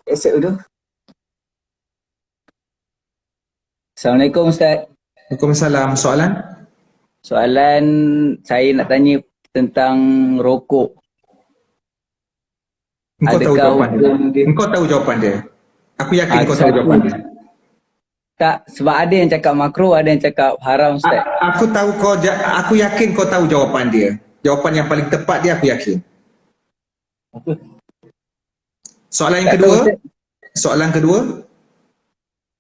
[SPEAKER 6] Accept dulu. Assalamualaikum Ustaz.
[SPEAKER 2] Waalaikumsalam. Soalan?
[SPEAKER 6] Soalan saya nak tanya tentang rokok.
[SPEAKER 2] Engkau tahu jawapan dia. Engkau tahu jawapan dia. Aku yakin kau tahu jawapan dia.
[SPEAKER 6] Tak, sebab ada yang cakap makro, ada yang cakap haram Ustaz.
[SPEAKER 2] Aku yakin kau tahu jawapan dia. Jawapan yang paling tepat dia aku yakin. Soalan yang kedua? Soalan kedua?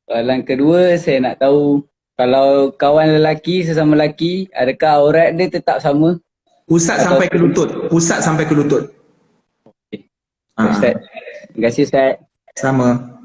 [SPEAKER 6] Soalan kedua saya nak tahu, kalau kawan lelaki sesama lelaki, adakah aurat dia tetap sama?
[SPEAKER 2] Pusat sampai ke lutut. Pusat sampai ke lutut.
[SPEAKER 6] Ustaz. Terima kasih Ustaz.
[SPEAKER 2] Sama.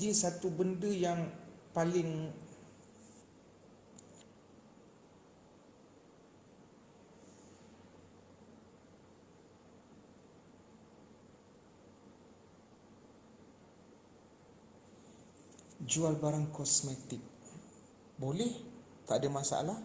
[SPEAKER 3] Dia satu benda yang paling jual barang kosmetik. Boleh? Tak ada masalah?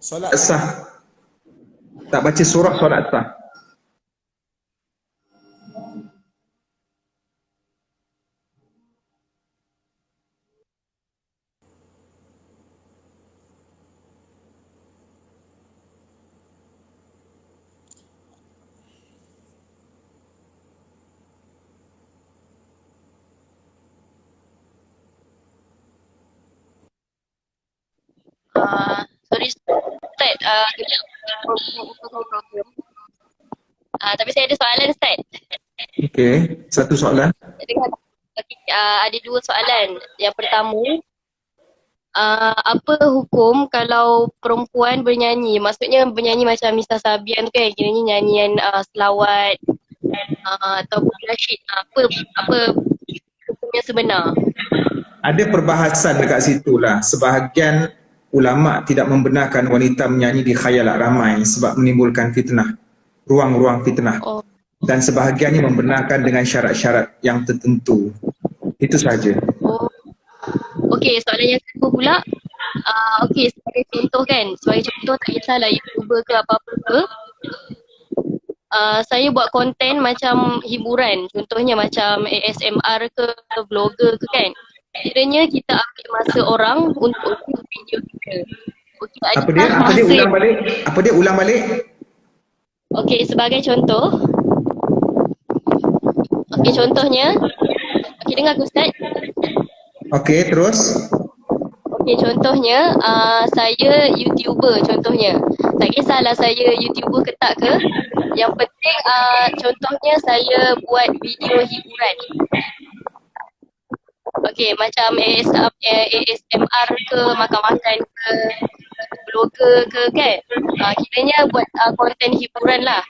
[SPEAKER 3] Solat
[SPEAKER 2] sah. Tak baca surah solat sah.
[SPEAKER 9] Sorry Ustaz, kejap. Tapi saya ada soalan Ustaz.
[SPEAKER 2] Okey, satu soalan.
[SPEAKER 9] Ada dua soalan. Yang pertama, apa hukum kalau perempuan bernyanyi? Maksudnya bernyanyi macam Nisa Sabian tu kan, kiranya nyanyian selawat ataupun nasyid. Apa hukumnya sebenar?
[SPEAKER 2] Ada perbahasan dekat situ lah. Sebahagian ulama tidak membenarkan wanita menyanyi di khayalat ramai sebab menimbulkan fitnah, ruang-ruang fitnah. Dan sebahagiannya membenarkan dengan syarat-syarat yang tertentu. Itu saja.
[SPEAKER 9] Okey, soalan yang kedua pula. Okey, sebagai contoh kan, sebagai contoh tak kisahlah YouTuber ke apa-apa ke. Saya buat konten macam hiburan. Contohnya macam ASMR ke, vlogger ke kan. Kiranya kita ambil masa orang untuk video kita. Okey,
[SPEAKER 2] Apa dia ulang balik? Apa dia ulang balik?
[SPEAKER 9] Okey, sebagai contoh. Okey, contohnya. Okey, dengar aku Ustaz.
[SPEAKER 2] Okey, terus.
[SPEAKER 9] Okey, contohnya saya YouTuber contohnya. Tak kisahlah saya YouTuber ke tak ke. Yang penting contohnya saya buat video hiburan. Okey, macam ASMR ke, makan-makan ke, vlogger ke kan. Kiranya buat konten hiburan lah.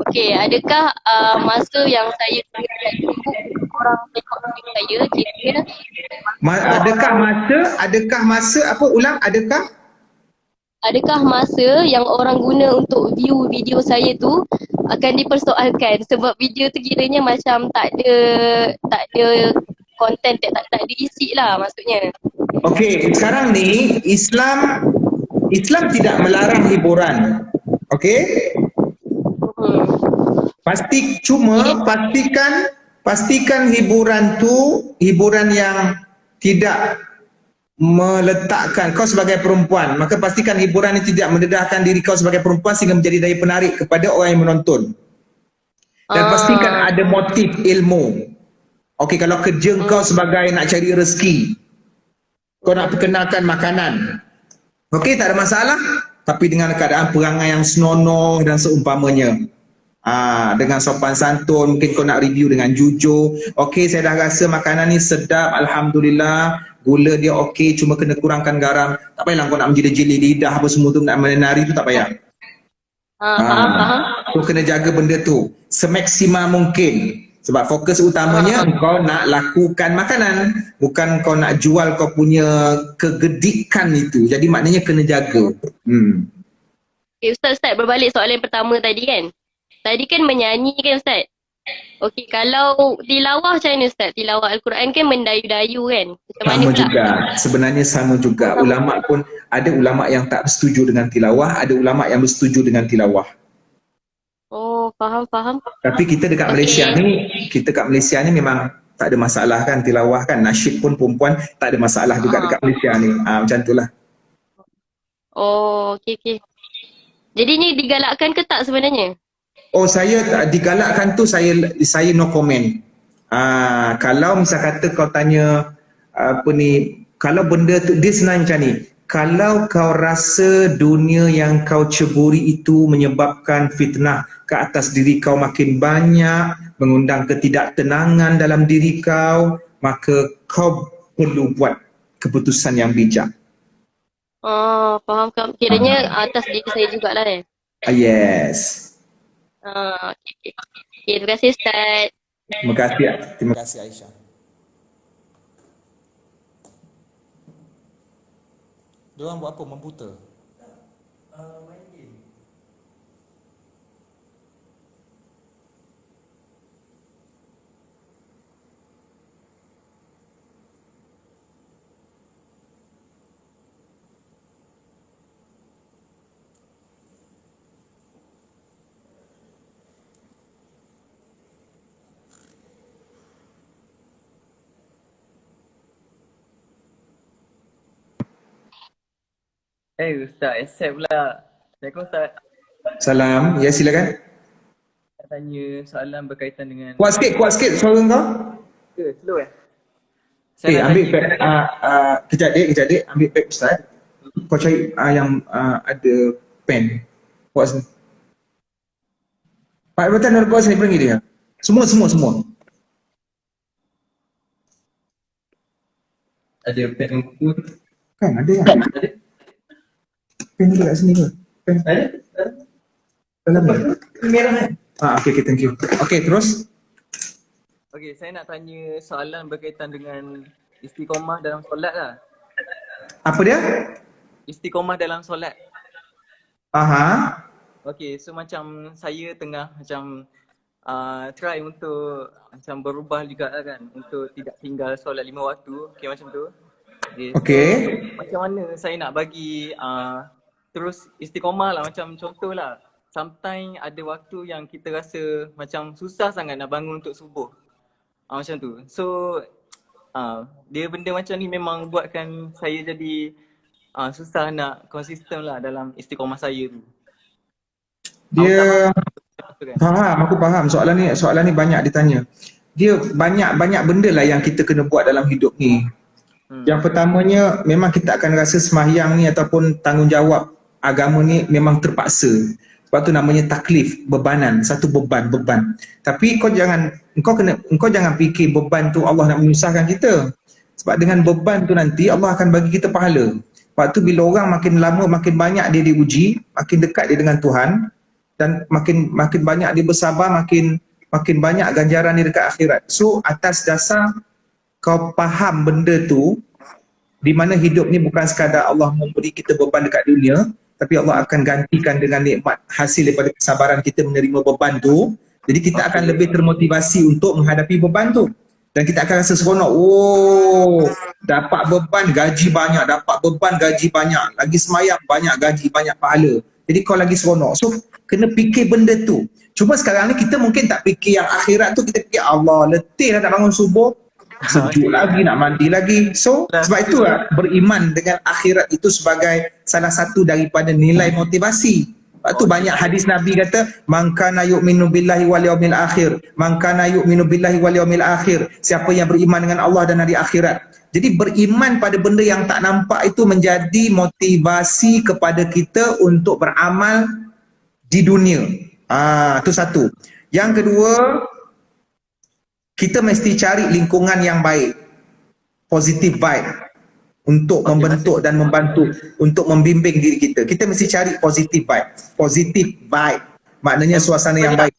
[SPEAKER 9] Okey, adakah masa yang saya gunakan Facebook orang tengok video saya kiranya
[SPEAKER 2] Adakah masa apa ulang?
[SPEAKER 9] Adakah masa yang orang guna untuk view video saya tu akan dipersoalkan sebab video tu kiranya macam tak ada konten, tak ada isi lah maksudnya.
[SPEAKER 2] Okey, sekarang ni Islam tidak melarang hiburan. Okey? Pastikan hiburan tu hiburan yang tidak meletakkan kau sebagai perempuan, maka pastikan hiburan ini tidak mendedahkan diri kau sebagai perempuan sehingga menjadi daya penarik kepada orang yang menonton. Dan pastikan ada motif ilmu. Okey, kalau kerja kau sebagai nak cari rezeki, kau nak perkenalkan makanan, okey, tak ada masalah, tapi dengan keadaan perangai yang senonoh dan seumpamanya. Dengan sopan santun, mungkin kau nak review dengan jujur. Okey, saya dah rasa makanan ni sedap, alhamdulillah. Gula dia okey, cuma kena kurangkan garam. Tak payahlah kau nak menjadi-jeli lidah apa semua tu, nak menari tu tak payah. Kau kena jaga benda tu semaksimal mungkin. Sebab fokus utamanya kau nak lakukan makanan, bukan kau nak jual kau punya kegedikan itu. Jadi maknanya kena jaga.
[SPEAKER 9] Okay, Ustaz, berbalik soalan yang pertama tadi kan. Tadi kan menyanyi kan Ustaz. Okey, kalau tilawah macam mana Ustaz? Tilawah Al-Quran kan mendayu-dayu kan? Macam mana pula?
[SPEAKER 2] Juga, sebenarnya sama juga. Ulama pun, ada ulama yang tak bersetuju dengan tilawah, ada ulama yang bersetuju dengan tilawah.
[SPEAKER 9] Oh, faham.
[SPEAKER 2] Tapi kita dekat Malaysia ni memang tak ada masalah kan tilawah kan. Nasyid pun perempuan tak ada masalah juga dekat Malaysia ni. Macam itulah.
[SPEAKER 9] Oh, okey. Jadi ni digalakkan ke tak sebenarnya?
[SPEAKER 2] Oh, saya digalakkan tu saya no comment. Kalau misal kata kau tanya apa ni, kalau benda tu dia senang macam ni. Kalau kau rasa dunia yang kau ceburi itu menyebabkan fitnah ke atas diri kau makin banyak, mengundang ketidaktenangan dalam diri kau, maka kau perlu buat keputusan yang bijak.
[SPEAKER 9] Oh, faham. Kiranya atas diri saya jugalah
[SPEAKER 2] Yes.
[SPEAKER 9] Okay. Terima kasih Ustaz.
[SPEAKER 2] Terima
[SPEAKER 3] kasih Aisyah. Diorang buat apa? Membuta?
[SPEAKER 1] Main game.
[SPEAKER 5] Ustaz, accept pula. Assalamualaikum Ustaz.
[SPEAKER 2] Salam. Ya, silakan.
[SPEAKER 5] Nak tanya soalan berkaitan dengan
[SPEAKER 2] Kuat sikit suara kau.
[SPEAKER 5] slow Saya nak
[SPEAKER 2] Ambil
[SPEAKER 5] tanya
[SPEAKER 2] pad. Kejap dek. Ambil pad Ustaz. Kau cari yang ada pen. Kuat sikit. Pak Ibratan ada kuat saya beri dia. Semua.
[SPEAKER 1] Ada pen buku.
[SPEAKER 2] Kan ada yang. Pen ada kat sini ke? Pen ada? Dalam ni? Merah. Okay, thank you. Okay, terus.
[SPEAKER 5] Okey, saya nak tanya soalan berkaitan dengan istiqomah dalam solat lah.
[SPEAKER 2] Apa dia?
[SPEAKER 5] Istiqomah dalam solat.
[SPEAKER 2] Aha.
[SPEAKER 5] Okey, so macam saya tengah macam try untuk macam berubah juga lah kan, untuk tidak tinggal solat 5 waktu. Okey, macam tu.
[SPEAKER 2] Okey.
[SPEAKER 5] So, macam mana saya nak bagi terus istiqomah lah, macam contoh lah. Sometimes ada waktu yang kita rasa macam susah sangat nak bangun untuk subuh. Macam tu. So dia benda macam ni memang buatkan saya jadi susah nak konsisten lah dalam istiqomah saya tu.
[SPEAKER 2] Dia faham, aku faham. Soalan ni banyak ditanya. Dia banyak benda lah yang kita kena buat dalam hidup ni. Yang pertamanya memang kita akan rasa sembahyang ni ataupun tanggungjawab agama ni memang terpaksa. Sebab tu namanya taklif, bebanan, satu beban. Tapi kau jangan fikir beban tu Allah nak menyusahkan kita. Sebab dengan beban tu nanti Allah akan bagi kita pahala. Sebab tu bila orang makin lama makin banyak dia diuji, makin dekat dia dengan Tuhan dan makin banyak dia bersabar, makin banyak ganjaran dia dekat akhirat. So atas dasar kau faham benda tu, di mana hidup ni bukan sekadar Allah memberi kita beban dekat dunia, tapi Allah akan gantikan dengan nikmat hasil daripada kesabaran kita menerima beban tu. Jadi kita akan lebih termotivasi untuk menghadapi beban tu. Dan kita akan rasa seronok. Oh, dapat beban gaji banyak, lagi semayang banyak gaji, banyak pahala. Jadi kau lagi seronok. So kena fikir benda tu. Cuma sekarang ni kita mungkin tak fikir yang akhirat tu, kita fikir Allah letih dah nak bangun subuh, sejuk lagi, nak mandi lagi. So sebab itulah beriman dengan akhirat itu sebagai salah satu daripada nilai motivasi. Sebab tu banyak hadis Nabi kata, man kana yu'minu billahi wal yaumil akhir, man kana yu'minu billahi wal yaumil akhir, siapa yang beriman dengan Allah dan hari akhirat. Jadi beriman pada benda yang tak nampak itu menjadi motivasi kepada kita untuk beramal di dunia. Itu satu. Yang kedua, kita mesti cari lingkungan yang baik, positive vibe, untuk membentuk dan membantu, untuk membimbing diri kita. Kita mesti cari positive vibe, maknanya suasana yang baik,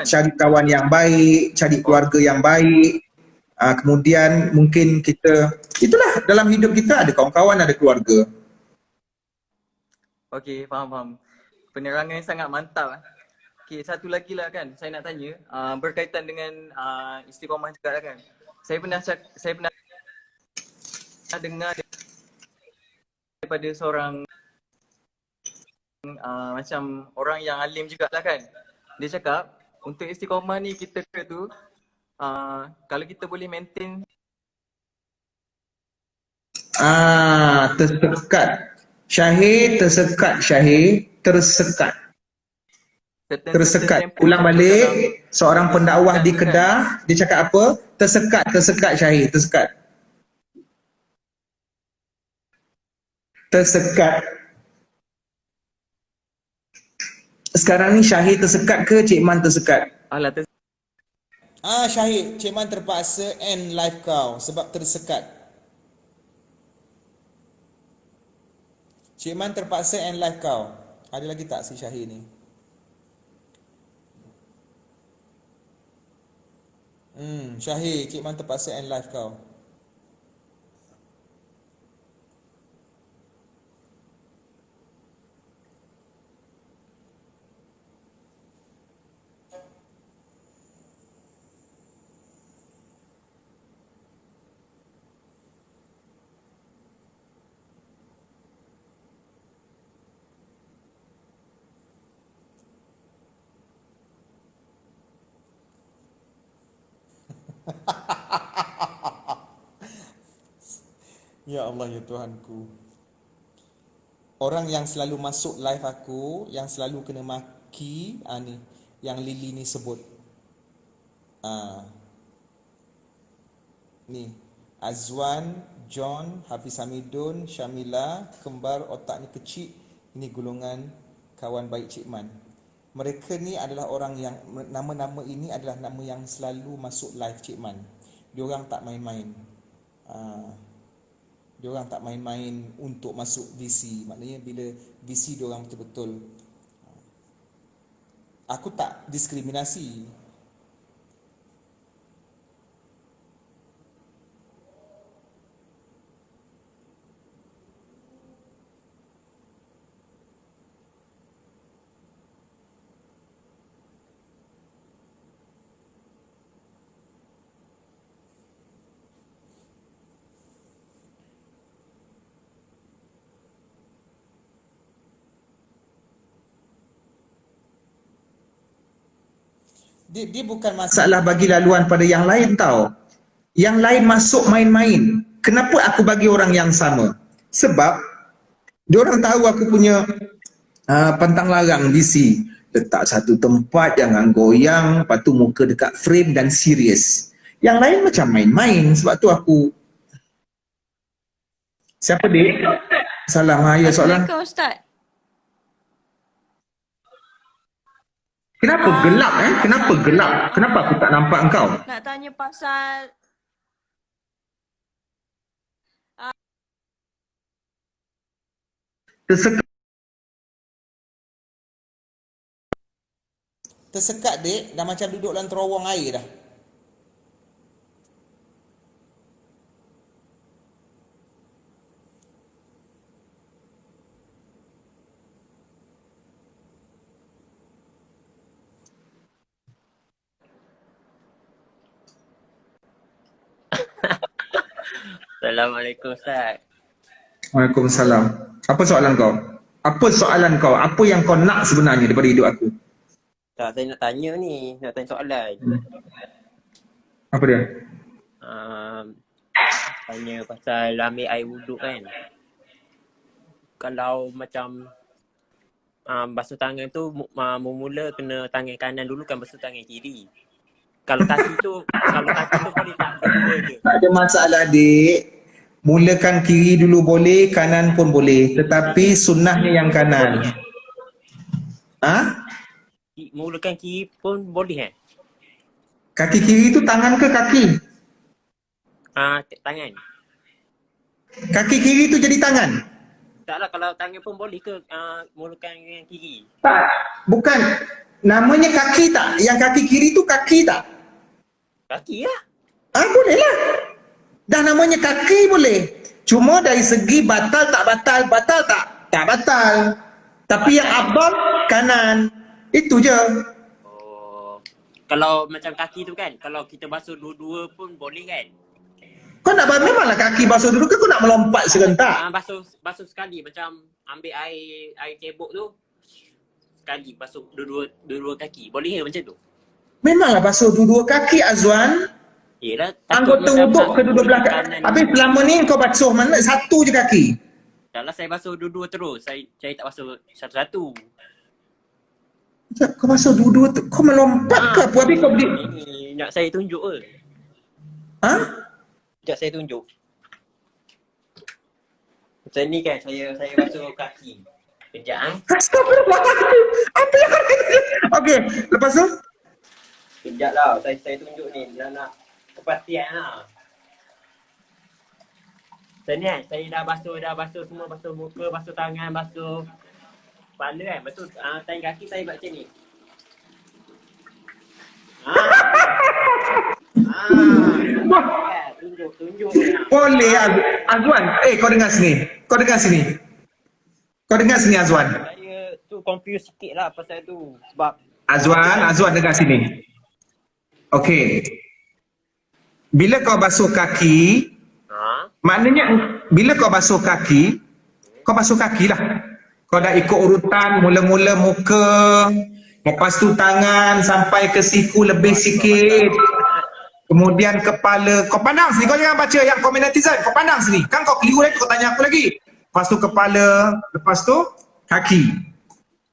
[SPEAKER 2] cari kawan yang baik, cari keluarga yang baik. Kemudian mungkin kita, itulah dalam hidup kita ada kawan-kawan, ada keluarga.
[SPEAKER 5] Okey, faham. Penerangan yang sangat mantap. Okey, satu lagi lah kan, saya nak tanya berkaitan dengan istiqomah juga lah kan. Saya pernah dengar daripada seorang macam orang yang alim jugalah kan. Dia cakap untuk istiqomah ni kita tu kalau kita boleh maintain
[SPEAKER 2] tersekat. Ulang balik, seorang pendakwah di Kedah, dia cakap apa? Tersekat Syahir, tersekat. Sekarang ni Syahir tersekat ke Cik Man tersekat?
[SPEAKER 3] Syahid, Cik Man terpaksa end live kau sebab tersekat. Cik Man terpaksa end live kau. Ada lagi tak si Syahid ni? Syahid, Cik Man terpaksa end live kau. Ya Allah, ya Tuhanku. Orang yang selalu masuk live aku, yang selalu kena maki, ni yang Lily ni sebut. Ni Azwan, John, Hafiz Hamidun, Syamila, kembar otak ni kecil. Ini golongan kawan baik Cik Man. Mereka ni adalah orang yang, nama-nama ini adalah nama yang selalu masuk live Cik Man. Diorang tak main-main. Diorang tak main-main untuk masuk VC. Maknanya bila VC diorang betul-betul. Aku tak diskriminasi. Dia bukan masalah bagi laluan pada yang lain tau. Yang lain masuk main-main. Kenapa aku bagi orang yang sama? Sebab diorang tahu aku punya pantang larang DC. Letak satu tempat, jangan goyang, lepas tu muka dekat frame dan serius. Yang lain macam main-main. Sebab tu aku... Siapa dia? Salam, ya soalan.
[SPEAKER 12] Assalamualaikum Ustaz.
[SPEAKER 2] Kenapa gelap Kenapa gelap? Kenapa aku tak nampak engkau?
[SPEAKER 12] Nak tanya pasal
[SPEAKER 3] Tersekat dek, dah macam duduk dalam terowong air dah.
[SPEAKER 7] Assalamualaikum Ustaz.
[SPEAKER 2] Waalaikumsalam. Apa soalan kau? Apa soalan kau? Apa yang kau nak sebenarnya daripada hidup aku?
[SPEAKER 7] Tak, saya nak tanya ni, nak tanya soalan.
[SPEAKER 2] Apa dia?
[SPEAKER 7] Tanya pasal ambil air wuduk kan. Kalau macam basuh tangan tu mula kena tangan kanan dulu kan basuh tangan kiri. Kalau kaki tu boleh tak berdua je?
[SPEAKER 2] Tak ada masalah dik. Mulakan kiri dulu boleh, kanan pun boleh. Tetapi sunnahnya yang kanan.
[SPEAKER 7] Mulakan kiri pun boleh
[SPEAKER 2] Kaki kiri tu tangan ke kaki?
[SPEAKER 7] Tangan.
[SPEAKER 2] Kaki kiri tu jadi tangan?
[SPEAKER 7] Taklah, kalau tangan pun boleh ke mulakan yang kiri?
[SPEAKER 2] Tak, bukan. Namanya kaki tak? Yang kaki kiri tu kaki tak?
[SPEAKER 7] Kaki lah.
[SPEAKER 2] Boleh lah. Dah namanya kaki boleh. Cuma dari segi batal tak batal, batal tak? Tak batal. Tapi yang abang kanan. Itu je.
[SPEAKER 7] Kalau macam kaki tu kan, kalau kita basuh dua-dua pun boleh kan?
[SPEAKER 2] Kau nak memanglah kaki basuh dulu ke kau nak melompat serentak?
[SPEAKER 7] Basuh sekali, macam ambil air cebok tu sekali basuh dua-dua kaki. Boleh ke macam tu?
[SPEAKER 2] Memanglah basuh dua-dua kaki Azwan.
[SPEAKER 7] Yelah,
[SPEAKER 2] anggota wuduk kedua belah kaki. Habis selama ni kau basuh mana? Satu je kaki.
[SPEAKER 7] Taklah saya basuh dua-dua terus. Saya tak basuh satu-satu.
[SPEAKER 2] Kau basuh dua-dua tu, kau melompat ke apa? Habis kau beli...
[SPEAKER 7] Ini nak saya tunjuk ke? Sekejap saya tunjuk. Macam ni kan, saya basuh kaki. Sekejap
[SPEAKER 2] Astagfirullahaladzim. Apa yang kau kata? Okey, lepas tu?
[SPEAKER 7] Sekejap lah, saya tunjuk ni. Nak kepastian lah. Macam ni kan, saya dah basuh semua. Basuh muka, basuh tangan, basuh kepala kan. Basuh tangan kaki saya buat macam ni. Tunjuk.
[SPEAKER 2] Boleh Azwan. Kau dengar sini. Kau dengar sini Azwan.
[SPEAKER 7] Saya tu confuse sikit lah pasal tu. Sebab
[SPEAKER 2] Azwan dengar sini. Okey. Bila kau basuh kaki, maknanya bila kau basuh kaki lah. Kau dah ikut urutan, mula-mula muka, lepas tu tangan sampai ke siku lebih sikit. Kemudian kepala. Kau pandang sini, kau jangan baca yang komen netizen. Kau pandang sini. Kan kau keliru lagi, kau tanya aku lagi. lepas tu kepala, lepas tu kaki.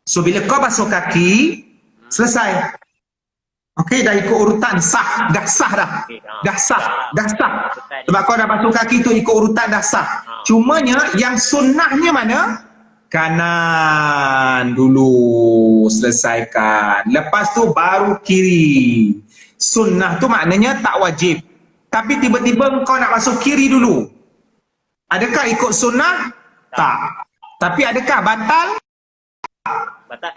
[SPEAKER 2] So bila kau basuh kaki, selesai. Okey, dah ikut urutan, sah, dah sah dah. Dah sah, dah sah. Sebab kau dah basuh kaki tu ikut urutan dah sah. Cumanya yang sunnahnya mana? Kanan dulu, selesaikan. Lepas tu baru kiri. Sunnah tu maknanya tak wajib. Tapi tiba-tiba kau nak basuh kiri dulu. Adakah ikut sunnah? Tak. Tapi adakah batal?
[SPEAKER 12] Batal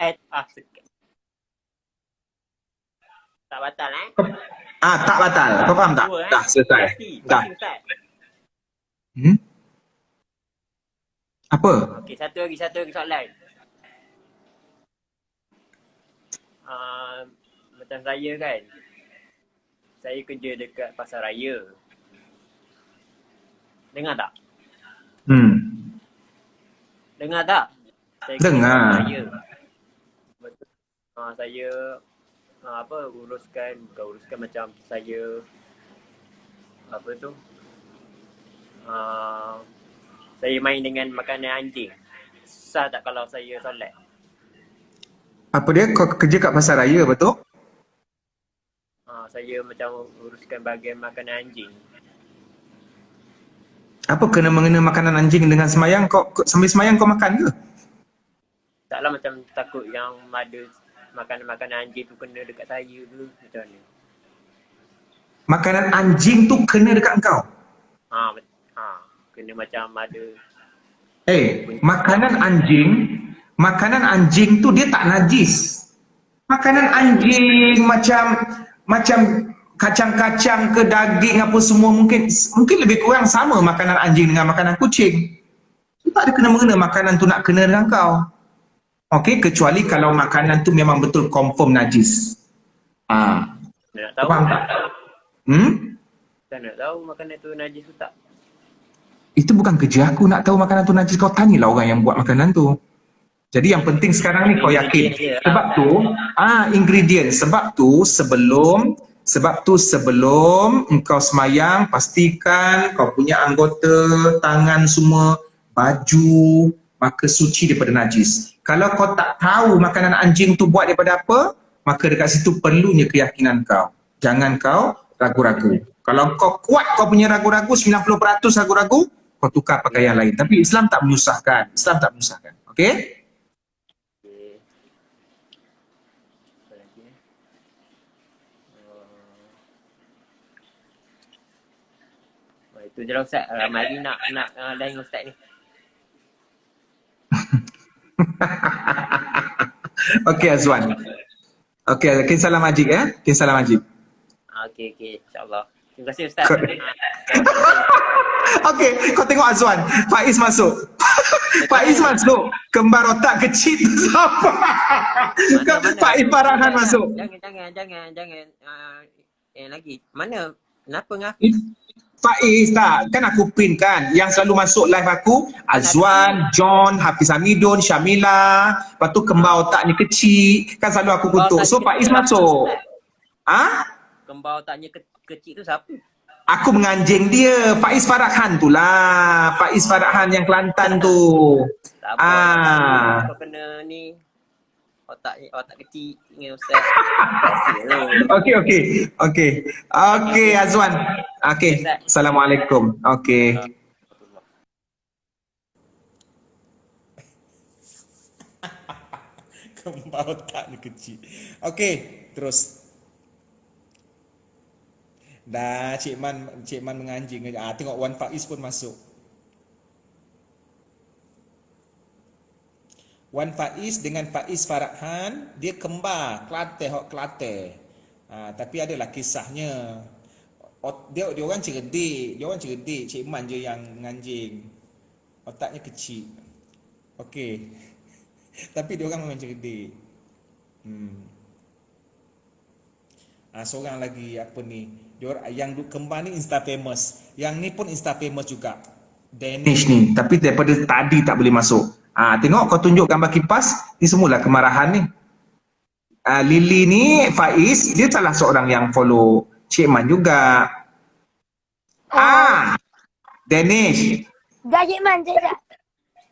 [SPEAKER 12] tak batal
[SPEAKER 2] Tak batal. Kau faham tak? Dah selesai. Dah. Apa?
[SPEAKER 12] Okey, satu lagi soalan. Macam saya kan, saya kerja dekat pasar raya. Dengar tak? Dengar tak? Saya
[SPEAKER 2] Dengar.
[SPEAKER 12] Pasar raya. Betul. Saya uruskan macam saya apa tu? Saya main dengan makanan anjing. Sah tak kalau saya solat?
[SPEAKER 2] Apa dia? Kau kerja kat pasar raya, betul?
[SPEAKER 12] Saya macam uruskan bahagian makanan anjing.
[SPEAKER 2] Apa kena mengena makanan anjing dengan semayang? Kau sambil semayang kau makan ke?
[SPEAKER 12] Taklah macam takut yang ada makanan anjing tu kena dekat saya ke macam mana?
[SPEAKER 2] Makanan anjing tu kena dekat kau?
[SPEAKER 12] Kena macam ada.
[SPEAKER 2] Makanan anjing tu dia tak najis. Makanan anjing macam kacang-kacang ke daging apa semua mungkin lebih kurang sama makanan anjing dengan makanan kucing. Tu tak ada kena-mengena makanan tu nak kena dengan kau. Okey, kecuali kalau makanan tu memang betul confirm najis.
[SPEAKER 12] Nak tahu
[SPEAKER 2] faham tak?
[SPEAKER 12] Saya nak tahu makanan tu najis tu tak?
[SPEAKER 2] Itu bukan kerja aku nak tahu makanan tu najis. Kau tanyalah orang yang buat makanan tu. Jadi yang penting sekarang ni kau yakin. Sebab tu ingredient. Sebab tu sebelum engkau semayang, pastikan kau punya anggota tangan semua, baju, maka suci daripada najis. Kalau kau tak tahu makanan anjing tu buat daripada apa, maka dekat situ perlunya keyakinan kau. Jangan kau ragu-ragu. Kalau kau kuat kau punya ragu-ragu, 90% ragu-ragu, kau tukar pakai yang lain. Tapi Islam tak menyusahkan. Okey?
[SPEAKER 12] Itu je lah Ustaz. Ramai lagi nak lain Ustaz ni.
[SPEAKER 2] Okey Azwan. Okey, salam Majid salam Majid.
[SPEAKER 12] Okey, insya-Allah. Terima kasih Ustaz.
[SPEAKER 2] Okey, kau tengok Azwan. Faiz masuk. Kembar otak kecil tu siapa? Faiz Farhan masuk.
[SPEAKER 12] Jangan. Lagi. Mana? Kenapa ngaku?
[SPEAKER 2] Faiz tak, kan aku pin kan yang selalu masuk live aku, Azwan, John, Hafiz Hamidun, Syamila, lepas tu kembar otaknya kecil, kan selalu aku kutuk. So Faiz masuk.
[SPEAKER 12] Kembar otaknya kecil tu siapa?
[SPEAKER 2] Aku menganjing dia, Faiz Farhan tu lah. Faiz Farhan yang Kelantan tu.
[SPEAKER 12] Tak apa. Kau kena ni otak kecil dengan Ustaz.
[SPEAKER 2] Okey Azwan. Okey. Assalamualaikum. Okey.
[SPEAKER 3] Kembar otak ni kecil. Okey, terus. Dah Cik Man menganjing. Tengok Wan Faiz pun masuk. Wan Faiz dengan Faiz Farhan, dia kembar, Kelantan. Tapi adalah kisahnya. Dia orang cerdik, Cik Man je yang menganjing. Otaknya kecil. Okey. Tapi dia orang memang cerdik. Seorang lagi apa ni? Yang kembar ni Insta famous. Yang ni pun Insta famous juga. Danish
[SPEAKER 2] ni, tapi daripada tadi tak boleh masuk. Tengok kau tunjuk gambar kipas, ni semualah kemarahan ni. Lily ni, Faiz, dia salah seorang yang follow Cik Man juga. Danish.
[SPEAKER 13] Cik Man, sekejap.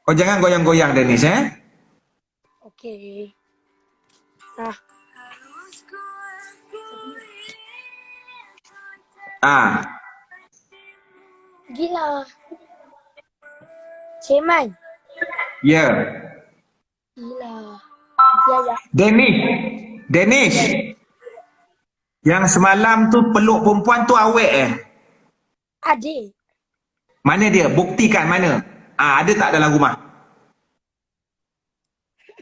[SPEAKER 2] Oh jangan goyang-goyang Danish
[SPEAKER 13] Okey. Nah, gila. Cik Man.
[SPEAKER 2] Ya.
[SPEAKER 13] Gila. Ya.
[SPEAKER 2] Danish. Yang semalam tu peluk perempuan tu awek
[SPEAKER 13] Adik.
[SPEAKER 2] Mana dia? Buktikan mana? Ada tak dalam rumah?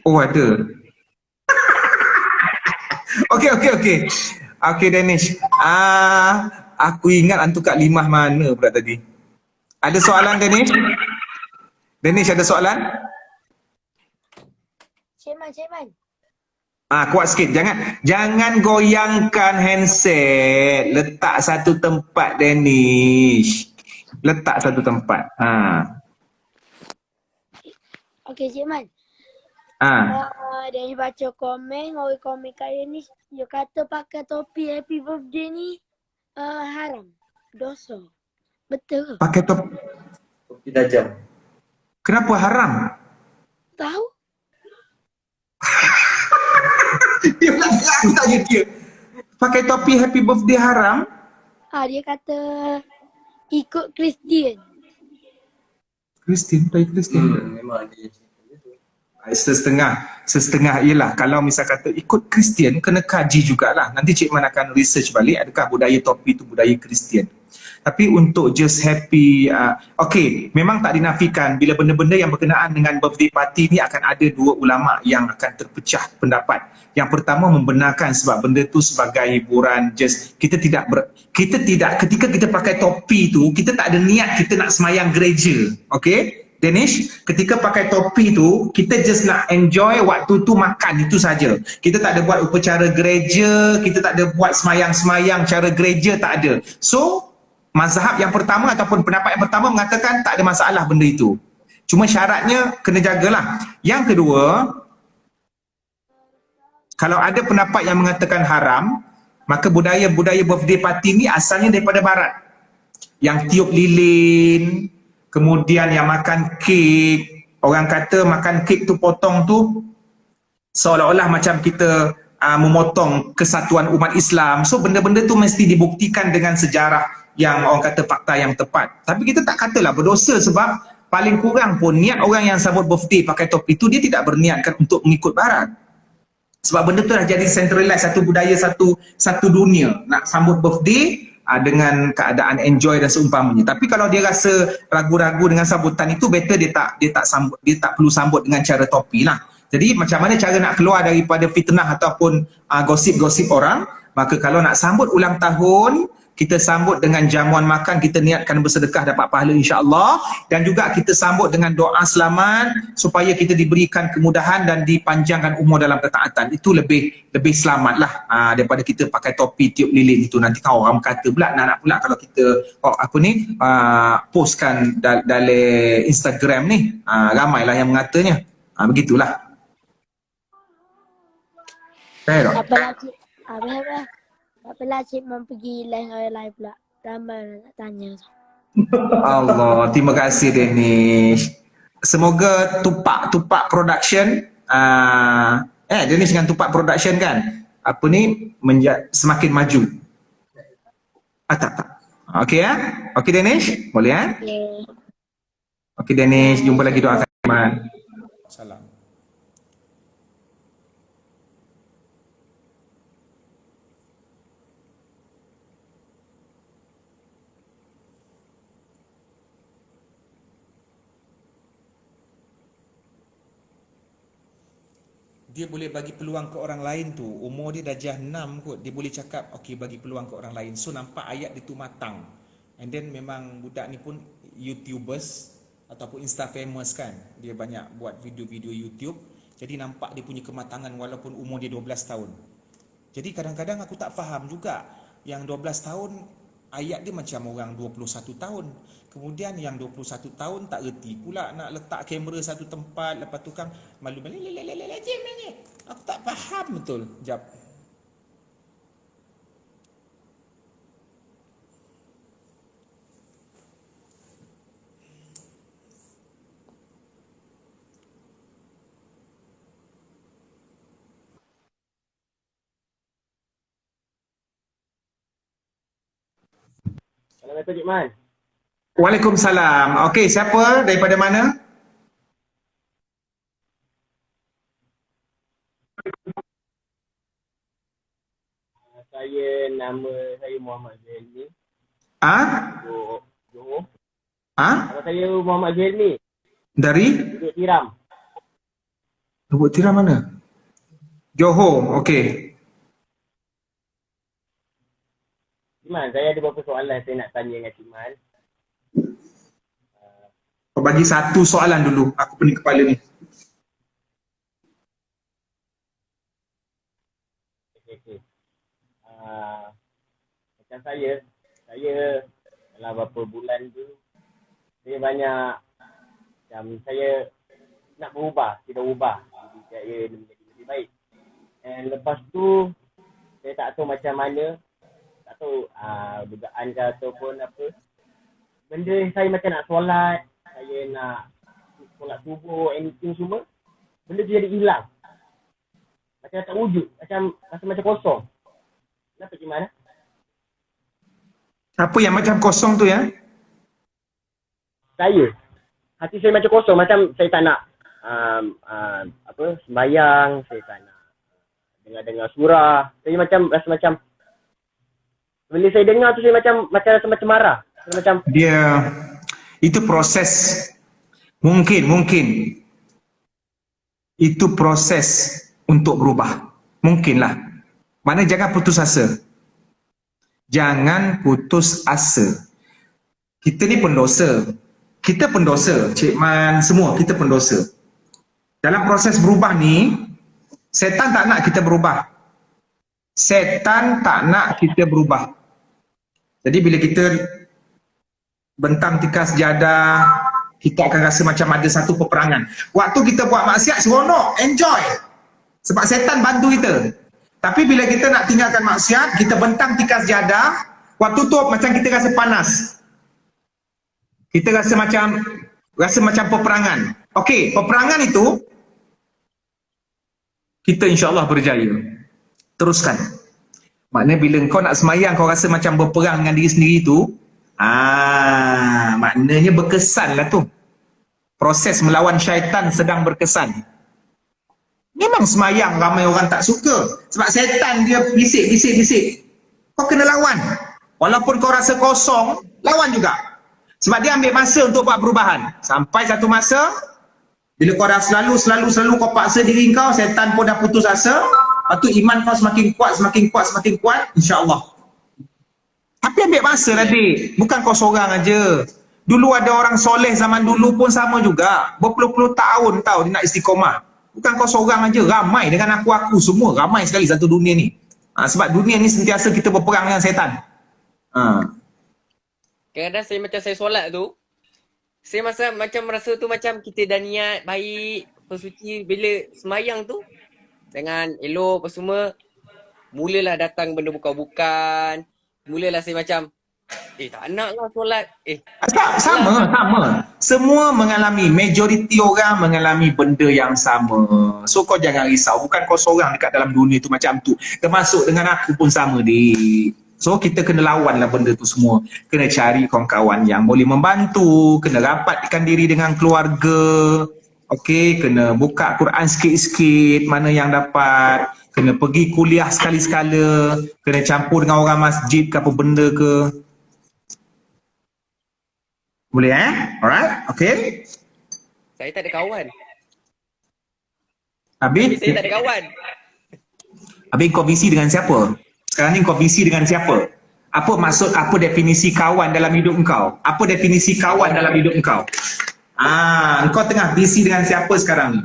[SPEAKER 2] Oh ada. Okey. Okey Danish. Aku ingat hantu Kak Limah mana pula tadi. Ada soalan Danish? Danish ada soalan?
[SPEAKER 13] Cik Man.
[SPEAKER 2] Kuat sikit. Jangan goyangkan handset. Letak satu tempat Danish. Letak satu tempat.
[SPEAKER 13] Okey, Cik Man. Dari baca komen, orang komen kat dia ni, dia kata pakai topi happy birthday ni haram. Dosa. Betul ke?
[SPEAKER 2] Pakai topi dajjal. Kenapa haram?
[SPEAKER 13] Tahu?
[SPEAKER 2] Dia pula aku tanya dia. Pakai topi happy birthday haram?
[SPEAKER 13] Dia kata ikut Kristian.
[SPEAKER 2] Kristian.
[SPEAKER 1] Memang ada
[SPEAKER 2] Setengah ialah kalau misal kata ikut Kristian kena kaji jugalah. Nanti Cik Man akan research balik adakah budaya topi itu budaya Kristian. Tapi untuk just happy, memang tak dinafikan bila benda-benda yang berkenaan dengan birthday party ni akan ada dua ulama yang akan terpecah pendapat. Yang pertama membenarkan sebab benda tu sebagai hiburan, just kita tidak ketika kita pakai topi tu kita tak ada niat kita nak semayang gereja. Okey? Danish, ketika pakai topi tu, kita just nak enjoy waktu tu makan, itu saja. Kita tak ada buat upacara gereja, kita tak ada buat semayang-semayang cara gereja, tak ada. So, mazhab yang pertama ataupun pendapat yang pertama mengatakan tak ada masalah benda itu. Cuma syaratnya kena jagalah. Yang kedua, kalau ada pendapat yang mengatakan haram, maka budaya-budaya birthday party ni asalnya daripada barat. Yang tiup lilin, kemudian yang makan kek, orang kata makan kek tu potong tu seolah-olah macam kita memotong kesatuan umat Islam. So benda-benda tu mesti dibuktikan dengan sejarah yang orang kata fakta yang tepat. Tapi kita tak katalah berdosa sebab paling kurang pun niat orang yang sambut birthday pakai topi tu dia tidak berniatkan untuk mengikut barat. Sebab benda tu dah jadi centralized, satu budaya, satu dunia. Nak sambut birthday dengan keadaan enjoy dan seumpamanya. Tapi kalau dia rasa ragu-ragu dengan sambutan itu, better dia tak perlu sambut dengan cara topi lah. Jadi macam mana cara nak keluar daripada fitnah ataupun gosip-gosip orang? Maka kalau nak sambut ulang tahun, kita sambut dengan jamuan makan, kita niatkan bersedekah dapat pahala insya-Allah, dan juga kita sambut dengan doa selamat supaya kita diberikan kemudahan dan dipanjangkan umur dalam ketaatan. Itu lebih selamatlah daripada kita pakai topi tiup lilin itu. Nanti kau orang kata pula nak pula kalau kita postkan dalam Instagram ni, ramailah yang mengatanya. Begitulah.
[SPEAKER 13] Apalah Cik Man pergi live orang pula. Ramai nak tanya.
[SPEAKER 2] Allah, terima kasih Danish. Semoga Tupak Production, Danish dengan Tupak Production kan, semakin maju. Tak. Okey Okey Danish, boleh Okey Danish, jumpa lagi, doakan Man.
[SPEAKER 3] Salam. Dia boleh bagi peluang ke orang lain tu. Umur dia darjah 6 kot. Dia boleh cakap, okey bagi peluang ke orang lain. So nampak ayat dia tu matang. And then memang budak ni pun YouTubers ataupun Insta famous kan. Dia banyak buat video-video YouTube. Jadi nampak dia punya kematangan walaupun umur dia 12 tahun. Jadi kadang-kadang aku tak faham juga. Yang 12 tahun, ayat dia macam orang 21 tahun. Kemudian yang 21 tahun tak reti pula nak letak kamera satu tempat, lepas tu kan malu-malu. Aku tak faham betul. Jap.
[SPEAKER 14] Assalamualaikum Cik Man.
[SPEAKER 2] Waalaikumsalam. Okey, siapa? Daripada mana?
[SPEAKER 14] Nama saya Muhammad Zailni. Johor. Nama saya Muhammad Zailni.
[SPEAKER 2] Dari?
[SPEAKER 14] Duduk Tiram.
[SPEAKER 2] Duduk Tiram mana? Johor, okey.
[SPEAKER 14] Cik Man, saya ada beberapa soalan saya nak tanya dengan Cik Man.
[SPEAKER 2] Kau bagi satu soalan dulu. Aku pening kepala ni.
[SPEAKER 14] Okay. Macam saya dalam beberapa bulan tu, saya banyak, macam saya nak berubah, tidak ubah. Jadi saya menjadi lebih baik. And lepas tu, saya tak tahu macam mana, tak tahu dugaan ke ataupun apa. Benda saya macam nak solat, saya nak solat subuh, anything semua, benda tu jadi hilang. Macam tak wujud, rasa macam kosong. Kenapa Cik Man?
[SPEAKER 2] Apa yang macam kosong tu ya?
[SPEAKER 14] Saya. Hati saya macam kosong, macam saya tak nak sembahyang, saya tak nak dengar surah. Saya macam rasa macam bila saya dengar tu saya macam rasa macam marah. Macam
[SPEAKER 2] dia itu proses. Mungkin itu proses untuk berubah. Mungkinlah. Mana jangan putus asa. Jangan putus asa. Kita ni pendosa. Kita pendosa. Cik Man, semua kita pendosa. Dalam proses berubah ni, setan tak nak kita berubah. Setan tak nak kita berubah. Jadi bila kita bentang tikar sejadah, kita akan rasa macam ada satu peperangan. Waktu kita buat maksiat, seronok, enjoy. Sebab setan bantu kita. Tapi bila kita nak tinggalkan maksiat, kita bentang tikar sejadah, waktu tu macam kita rasa panas. Kita rasa macam peperangan. Okey, peperangan itu kita insya-Allah berjaya. Teruskan. Maknanya bila kau nak semayang, kau rasa macam berperang dengan diri sendiri tu, maknanya berkesan lah tu. Proses melawan syaitan sedang berkesan. Memang semayang ramai orang tak suka. Sebab syaitan dia bisik. Kau kena lawan. Walaupun kau rasa kosong, lawan juga. Sebab dia ambil masa untuk buat perubahan. Sampai satu masa, bila kau dah selalu kau paksa diri kau, syaitan pun dah putus asa. Lepas tu iman kau semakin kuat, insya-Allah. Tapi ambil masa lah dik. Bukan kau seorang aja. Dulu ada orang soleh zaman dulu pun sama juga. Berpuluh-puluh tahun tau dia nak istiqomah. Bukan kau seorang aja, ramai dengan aku semua. Ramai sekali satu dunia ni. Sebab dunia ni sentiasa kita berperang dengan setan.
[SPEAKER 15] Kadang-kadang saya solat tu, saya merasa tu macam kita dah niat baik, bersuci. Bila semayang tu, dengan elok apa semua, mulalah datang benda bukan-bukan. Mulalah saya macam, tak nak lah solat.
[SPEAKER 2] Sama. Semua mengalami, majoriti orang mengalami benda yang sama. So kau jangan risau, bukan kau seorang dekat dalam dunia tu macam tu. Termasuk dengan aku pun sama dik. So kita kena lawan lah benda tu semua. Kena cari kawan-kawan yang boleh membantu, kena rapatkan diri dengan keluarga. Okey, kena buka Quran sikit-sikit mana yang dapat. Kena pergi kuliah sekali-sekala. Kena campur dengan orang masjid ke apa benda ke. Boleh Alright, okey.
[SPEAKER 15] Saya tak ada kawan.
[SPEAKER 2] Habis?
[SPEAKER 15] Saya tak ada kawan.
[SPEAKER 2] Habis kau busy dengan siapa? Sekarang ni kau busy dengan siapa? Apa maksud, apa definisi kawan dalam hidup engkau? Apa definisi kawan dalam hidup engkau? Engkau tengah busy dengan siapa sekarang ni?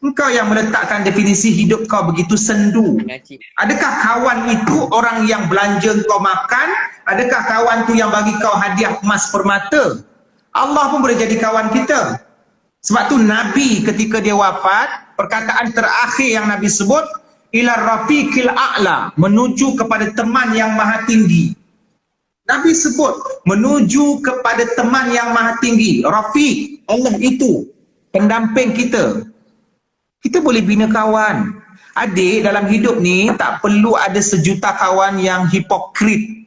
[SPEAKER 2] Engkau yang meletakkan definisi hidup kau begitu sendu. Adakah kawan itu orang yang belanja kau makan? Adakah kawan tu yang bagi kau hadiah emas permata? Allah pun boleh jadi kawan kita. Sebab tu Nabi ketika dia wafat, perkataan terakhir yang Nabi sebut, ila rafiqil a'la, menuju kepada teman yang maha tinggi. Nabi sebut menuju kepada teman yang maha tinggi. Rafiq, Allah itu pendamping kita. Kita boleh bina kawan. Adik, dalam hidup ni tak perlu ada sejuta kawan yang hipokrit.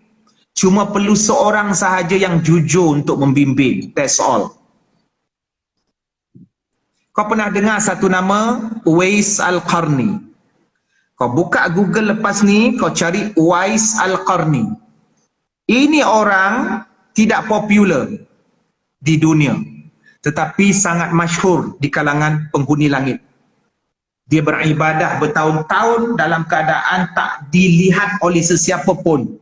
[SPEAKER 2] Cuma perlu seorang sahaja yang jujur untuk membimbing. That's all. Kau pernah dengar satu nama Uwais Al-Qarni? Kau buka Google lepas ni, kau cari Uwais Al-Qarni. Ini orang tidak popular di dunia, tetapi sangat masyhur di kalangan penghuni langit. Dia beribadah bertahun-tahun dalam keadaan tak dilihat oleh sesiapa pun.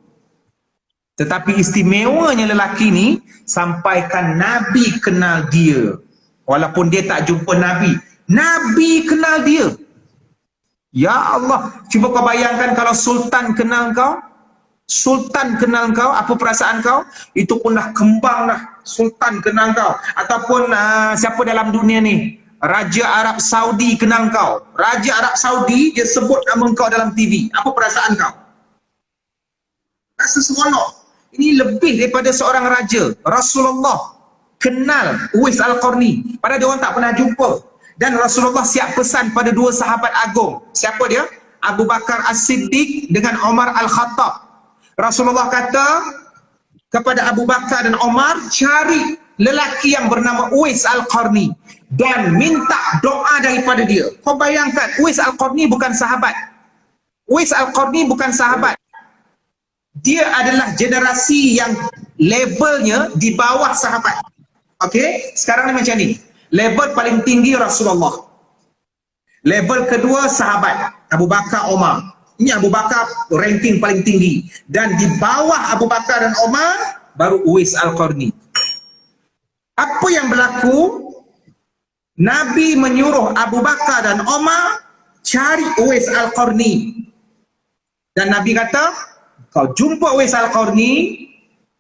[SPEAKER 2] Tetapi istimewanya lelaki ni, sampaikan Nabi kenal dia. Walaupun dia tak jumpa Nabi, Nabi kenal dia. Ya Allah, cuba kau bayangkan kalau Sultan kenal kau. Sultan kenal kau, apa perasaan kau? Itu pun dah kembang dah. Sultan kenal kau. Ataupun siapa dalam dunia ni? Raja Arab Saudi kenal kau. Raja Arab Saudi, dia sebut nama kau dalam TV. Apa perasaan kau? Rasa seronok. Ini lebih daripada seorang raja. Rasulullah kenal Uwais Al-Qarni. Padahal dia orang tak pernah jumpa. Dan Rasulullah siap pesan pada dua sahabat agung. Siapa dia? Abu Bakar As-Siddiq dengan Umar Al-Khattab. Rasulullah kata kepada Abu Bakar dan Umar, cari lelaki yang bernama Uwais Al-Qarni dan minta doa daripada dia. Kau bayangkan, Uwais Al-Qarni bukan sahabat. Uwais Al-Qarni bukan sahabat. Dia adalah generasi yang levelnya di bawah sahabat. Okey, sekarang ni macam ni. Level paling tinggi Rasulullah. Level kedua sahabat Abu Bakar, Umar. Ini Abu Bakar ranking paling tinggi. Dan di bawah Abu Bakar dan Umar baru Uwais Al-Qarni. Apa yang berlaku? Nabi menyuruh Abu Bakar dan Umar cari Uwais Al-Qarni. Dan Nabi kata, kau jumpa Uwais Al-Qarni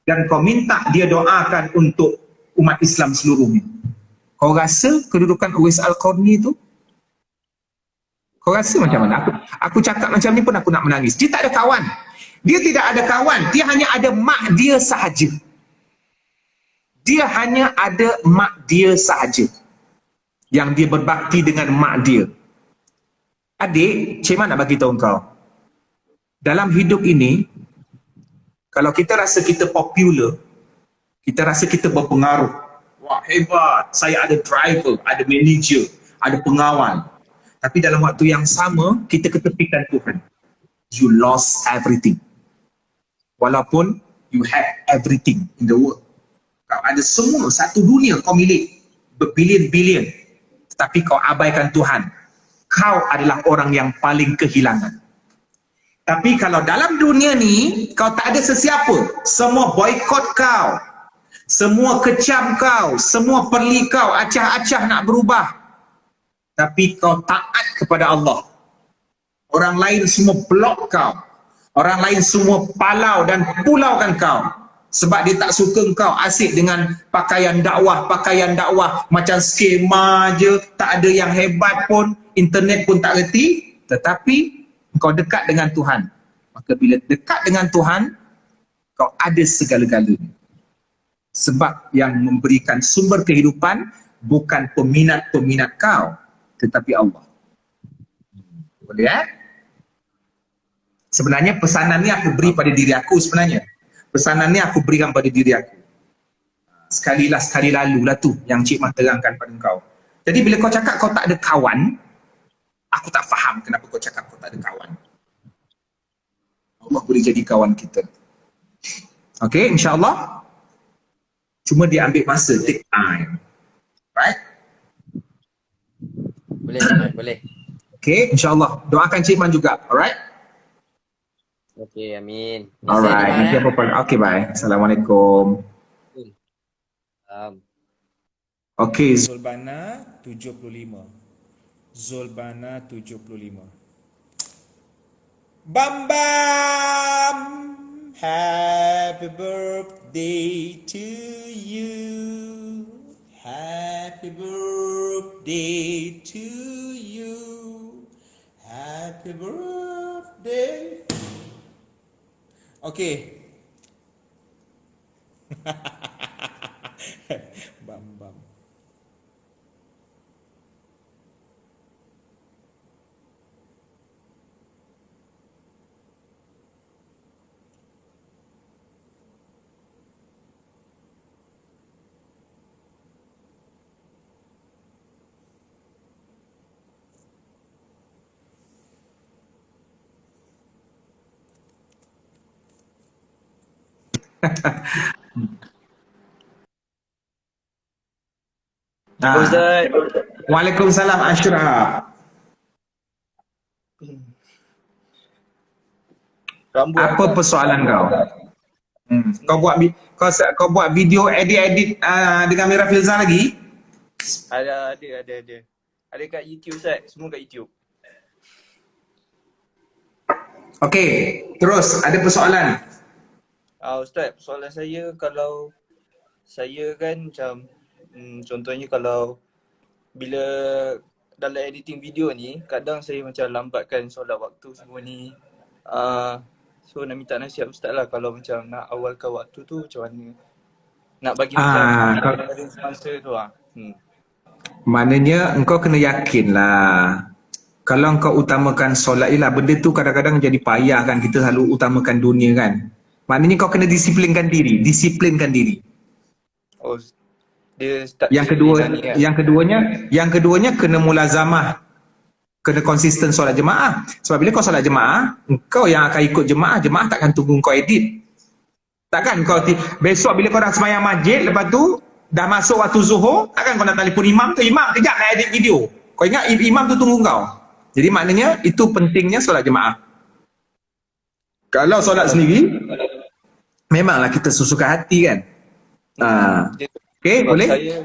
[SPEAKER 2] dan kau minta dia doakan untuk umat Islam seluruhnya. Kau rasa kedudukan Uwais Al-Qarni tu? Kau rasa macam mana? Aku cakap macam ni pun aku nak menangis. Dia tak ada kawan. Dia tidak ada kawan. Dia hanya ada mak dia sahaja. Dia hanya ada mak dia sahaja. Yang dia berbakti dengan mak dia. Adik, Cik Man nak bagi tahu kau. Dalam hidup ini, kalau kita rasa kita popular, kita rasa kita berpengaruh. Wah, hebat. Saya ada driver, ada manager, ada pengawal. Tapi dalam waktu yang sama, kita ketepikan Tuhan. You lost everything. Walaupun you have everything in the world. Kau ada semua, satu dunia kau milik. Berbilion-bilion. Tapi kau abaikan Tuhan. Kau adalah orang yang paling kehilangan. Tapi kalau dalam dunia ni, kau tak ada sesiapa. Semua boykot kau. Semua kecam kau, semua perli kau, acah-acah nak berubah. Tapi kau taat kepada Allah. Orang lain semua blok kau. Orang lain semua palau dan pulaukan kau. Sebab dia tak suka kau asyik dengan pakaian dakwah macam skema je, tak ada yang hebat pun, internet pun tak reti. Tetapi kau dekat dengan Tuhan. Maka bila dekat dengan Tuhan, kau ada segala-galanya. Sebab yang memberikan sumber kehidupan bukan peminat-peminat kau, tetapi Allah. Boleh Sebenarnya pesanan ni aku beri pada diri aku sebenarnya. Pesanan ni aku berikan pada diri aku. Sekali lalu lah tu yang Cik Man terangkan pada kau. Jadi bila kau cakap kau tak ada kawan, aku tak faham kenapa kau cakap kau tak ada kawan. Allah boleh jadi kawan kita. Okay, insyaAllah. Cuma dia ambil masa, take time. Right?
[SPEAKER 15] Boleh, boleh.
[SPEAKER 2] Okay, insyaAllah. Doakan Cik Man juga, alright?
[SPEAKER 15] Okay, amin.
[SPEAKER 2] Alright, nanti apa pun. Okay, bye. Assalamualaikum. Okay.
[SPEAKER 3] Zulbana 75. Zulbana 75. Bam Bam, happy birthday to you. Happy birthday to you. Happy birthday. Okay. Bam Bam.
[SPEAKER 5] Ustaz.
[SPEAKER 2] Waalaikumsalam Ashraf. Apa persoalan kau? Kau buat video edit dengan Mira Filzah lagi?
[SPEAKER 5] Ada. Ada kat YouTube Ustaz, semua kat YouTube.
[SPEAKER 2] Okey, terus ada persoalan.
[SPEAKER 5] Ustaz, soalan saya kalau saya kan macam contohnya kalau bila dalam editing video ni kadang saya macam lambatkan solat waktu semua ni. So nak minta nasihat Ustaz lah kalau macam nak awalkan waktu tu macam mana? Nak bagi macam ada semasa tu
[SPEAKER 2] Maknanya engkau kena yakin lah. Kalau engkau utamakan solat, ialah benda tu kadang-kadang jadi payah kan, kita selalu utamakan dunia kan. Maknanya kau kena disiplinkan diri.
[SPEAKER 5] Oh, dia start
[SPEAKER 2] yang keduanya kena mulazamah. Kena konsisten solat jemaah. Sebab bila kau solat jemaah, engkau yang akan ikut jemaah takkan tunggu kau edit. Takkan kau besok bila kau dah sembahyang masjid, lepas tu dah masuk waktu zuhur, takkan kau nak telefon imam tu, imam kejap nak edit video. Kau ingat imam tu tunggu kau. Jadi maknanya itu pentingnya solat jemaah. Kalau solat sendiri, memanglah kita sesuka hati kan. Okay, boleh?
[SPEAKER 5] Saya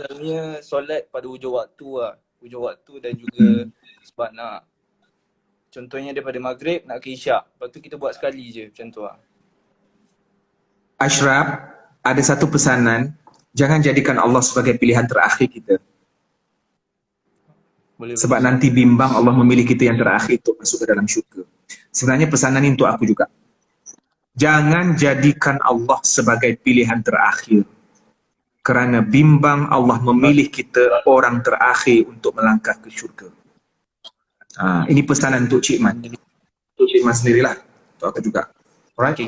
[SPEAKER 5] selalunya solat pada hujung waktu lah. Hujung waktu dan juga sebab nak contohnya daripada maghrib nak ke isyak. Lepas tu kita buat sekali je macam tu lah.
[SPEAKER 2] Ashraf, ada satu pesanan. Jangan jadikan Allah sebagai pilihan terakhir kita. Sebab nanti bimbang Allah memilih kita yang terakhir untuk masuk ke dalam syurga. Sebenarnya pesanan ini untuk aku juga. Jangan jadikan Allah sebagai pilihan terakhir. Kerana bimbang Allah memilih kita orang terakhir untuk melangkah ke syurga. Ini pesanan untuk Cik Man. Untuk Cik Man sendirilah. Untuk aku juga. Alright?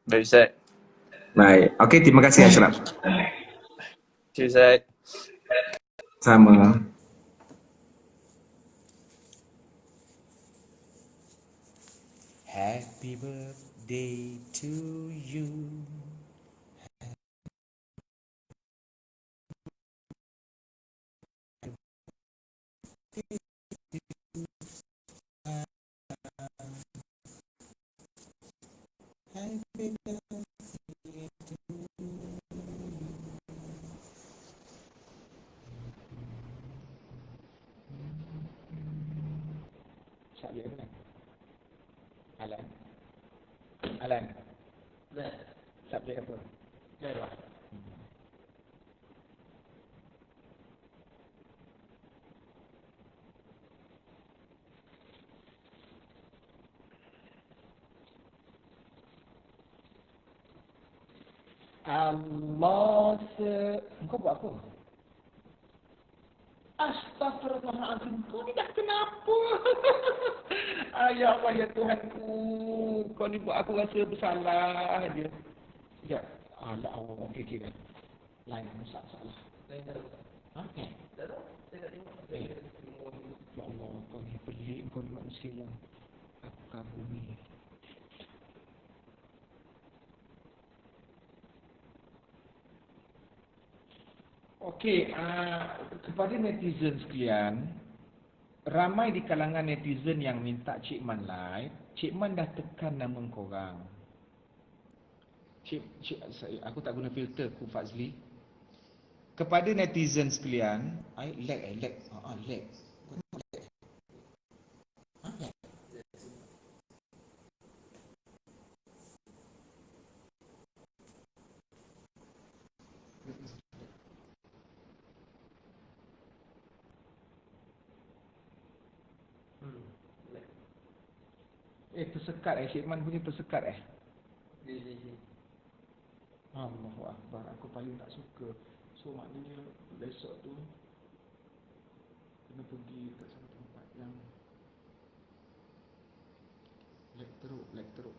[SPEAKER 5] Baik Ustaz.
[SPEAKER 2] Baik. Okay, terima kasih Ashraf.
[SPEAKER 5] Cheers Ustaz.
[SPEAKER 2] Sama.
[SPEAKER 3] Happy birthday to you. Alan. Subjek apa? Jawab. Kau buat apa? Astagfirullahaladzim, kau ni dah kenapa? Ya Allah, ya Tuhanku, kau ni buat aku rasa bersalah je. Sekejap, alah Allah, okey kan. Lain masalah. Okey. Ya Allah, kau ni pelik, kau ni manusia yang aku kagumi. Okey, kepada netizen sekalian, ramai di kalangan netizen yang minta Cik Man live. Cik Man dah tekan nama korang. Aku tak guna filter, aku Fazli. Kepada netizen sekalian, lag. Tersekat Cik Man punya tersekat Allahu Akbar, aku paling tak suka. So maknanya besok tu kena pergi ke satu tempat yang lag teruk.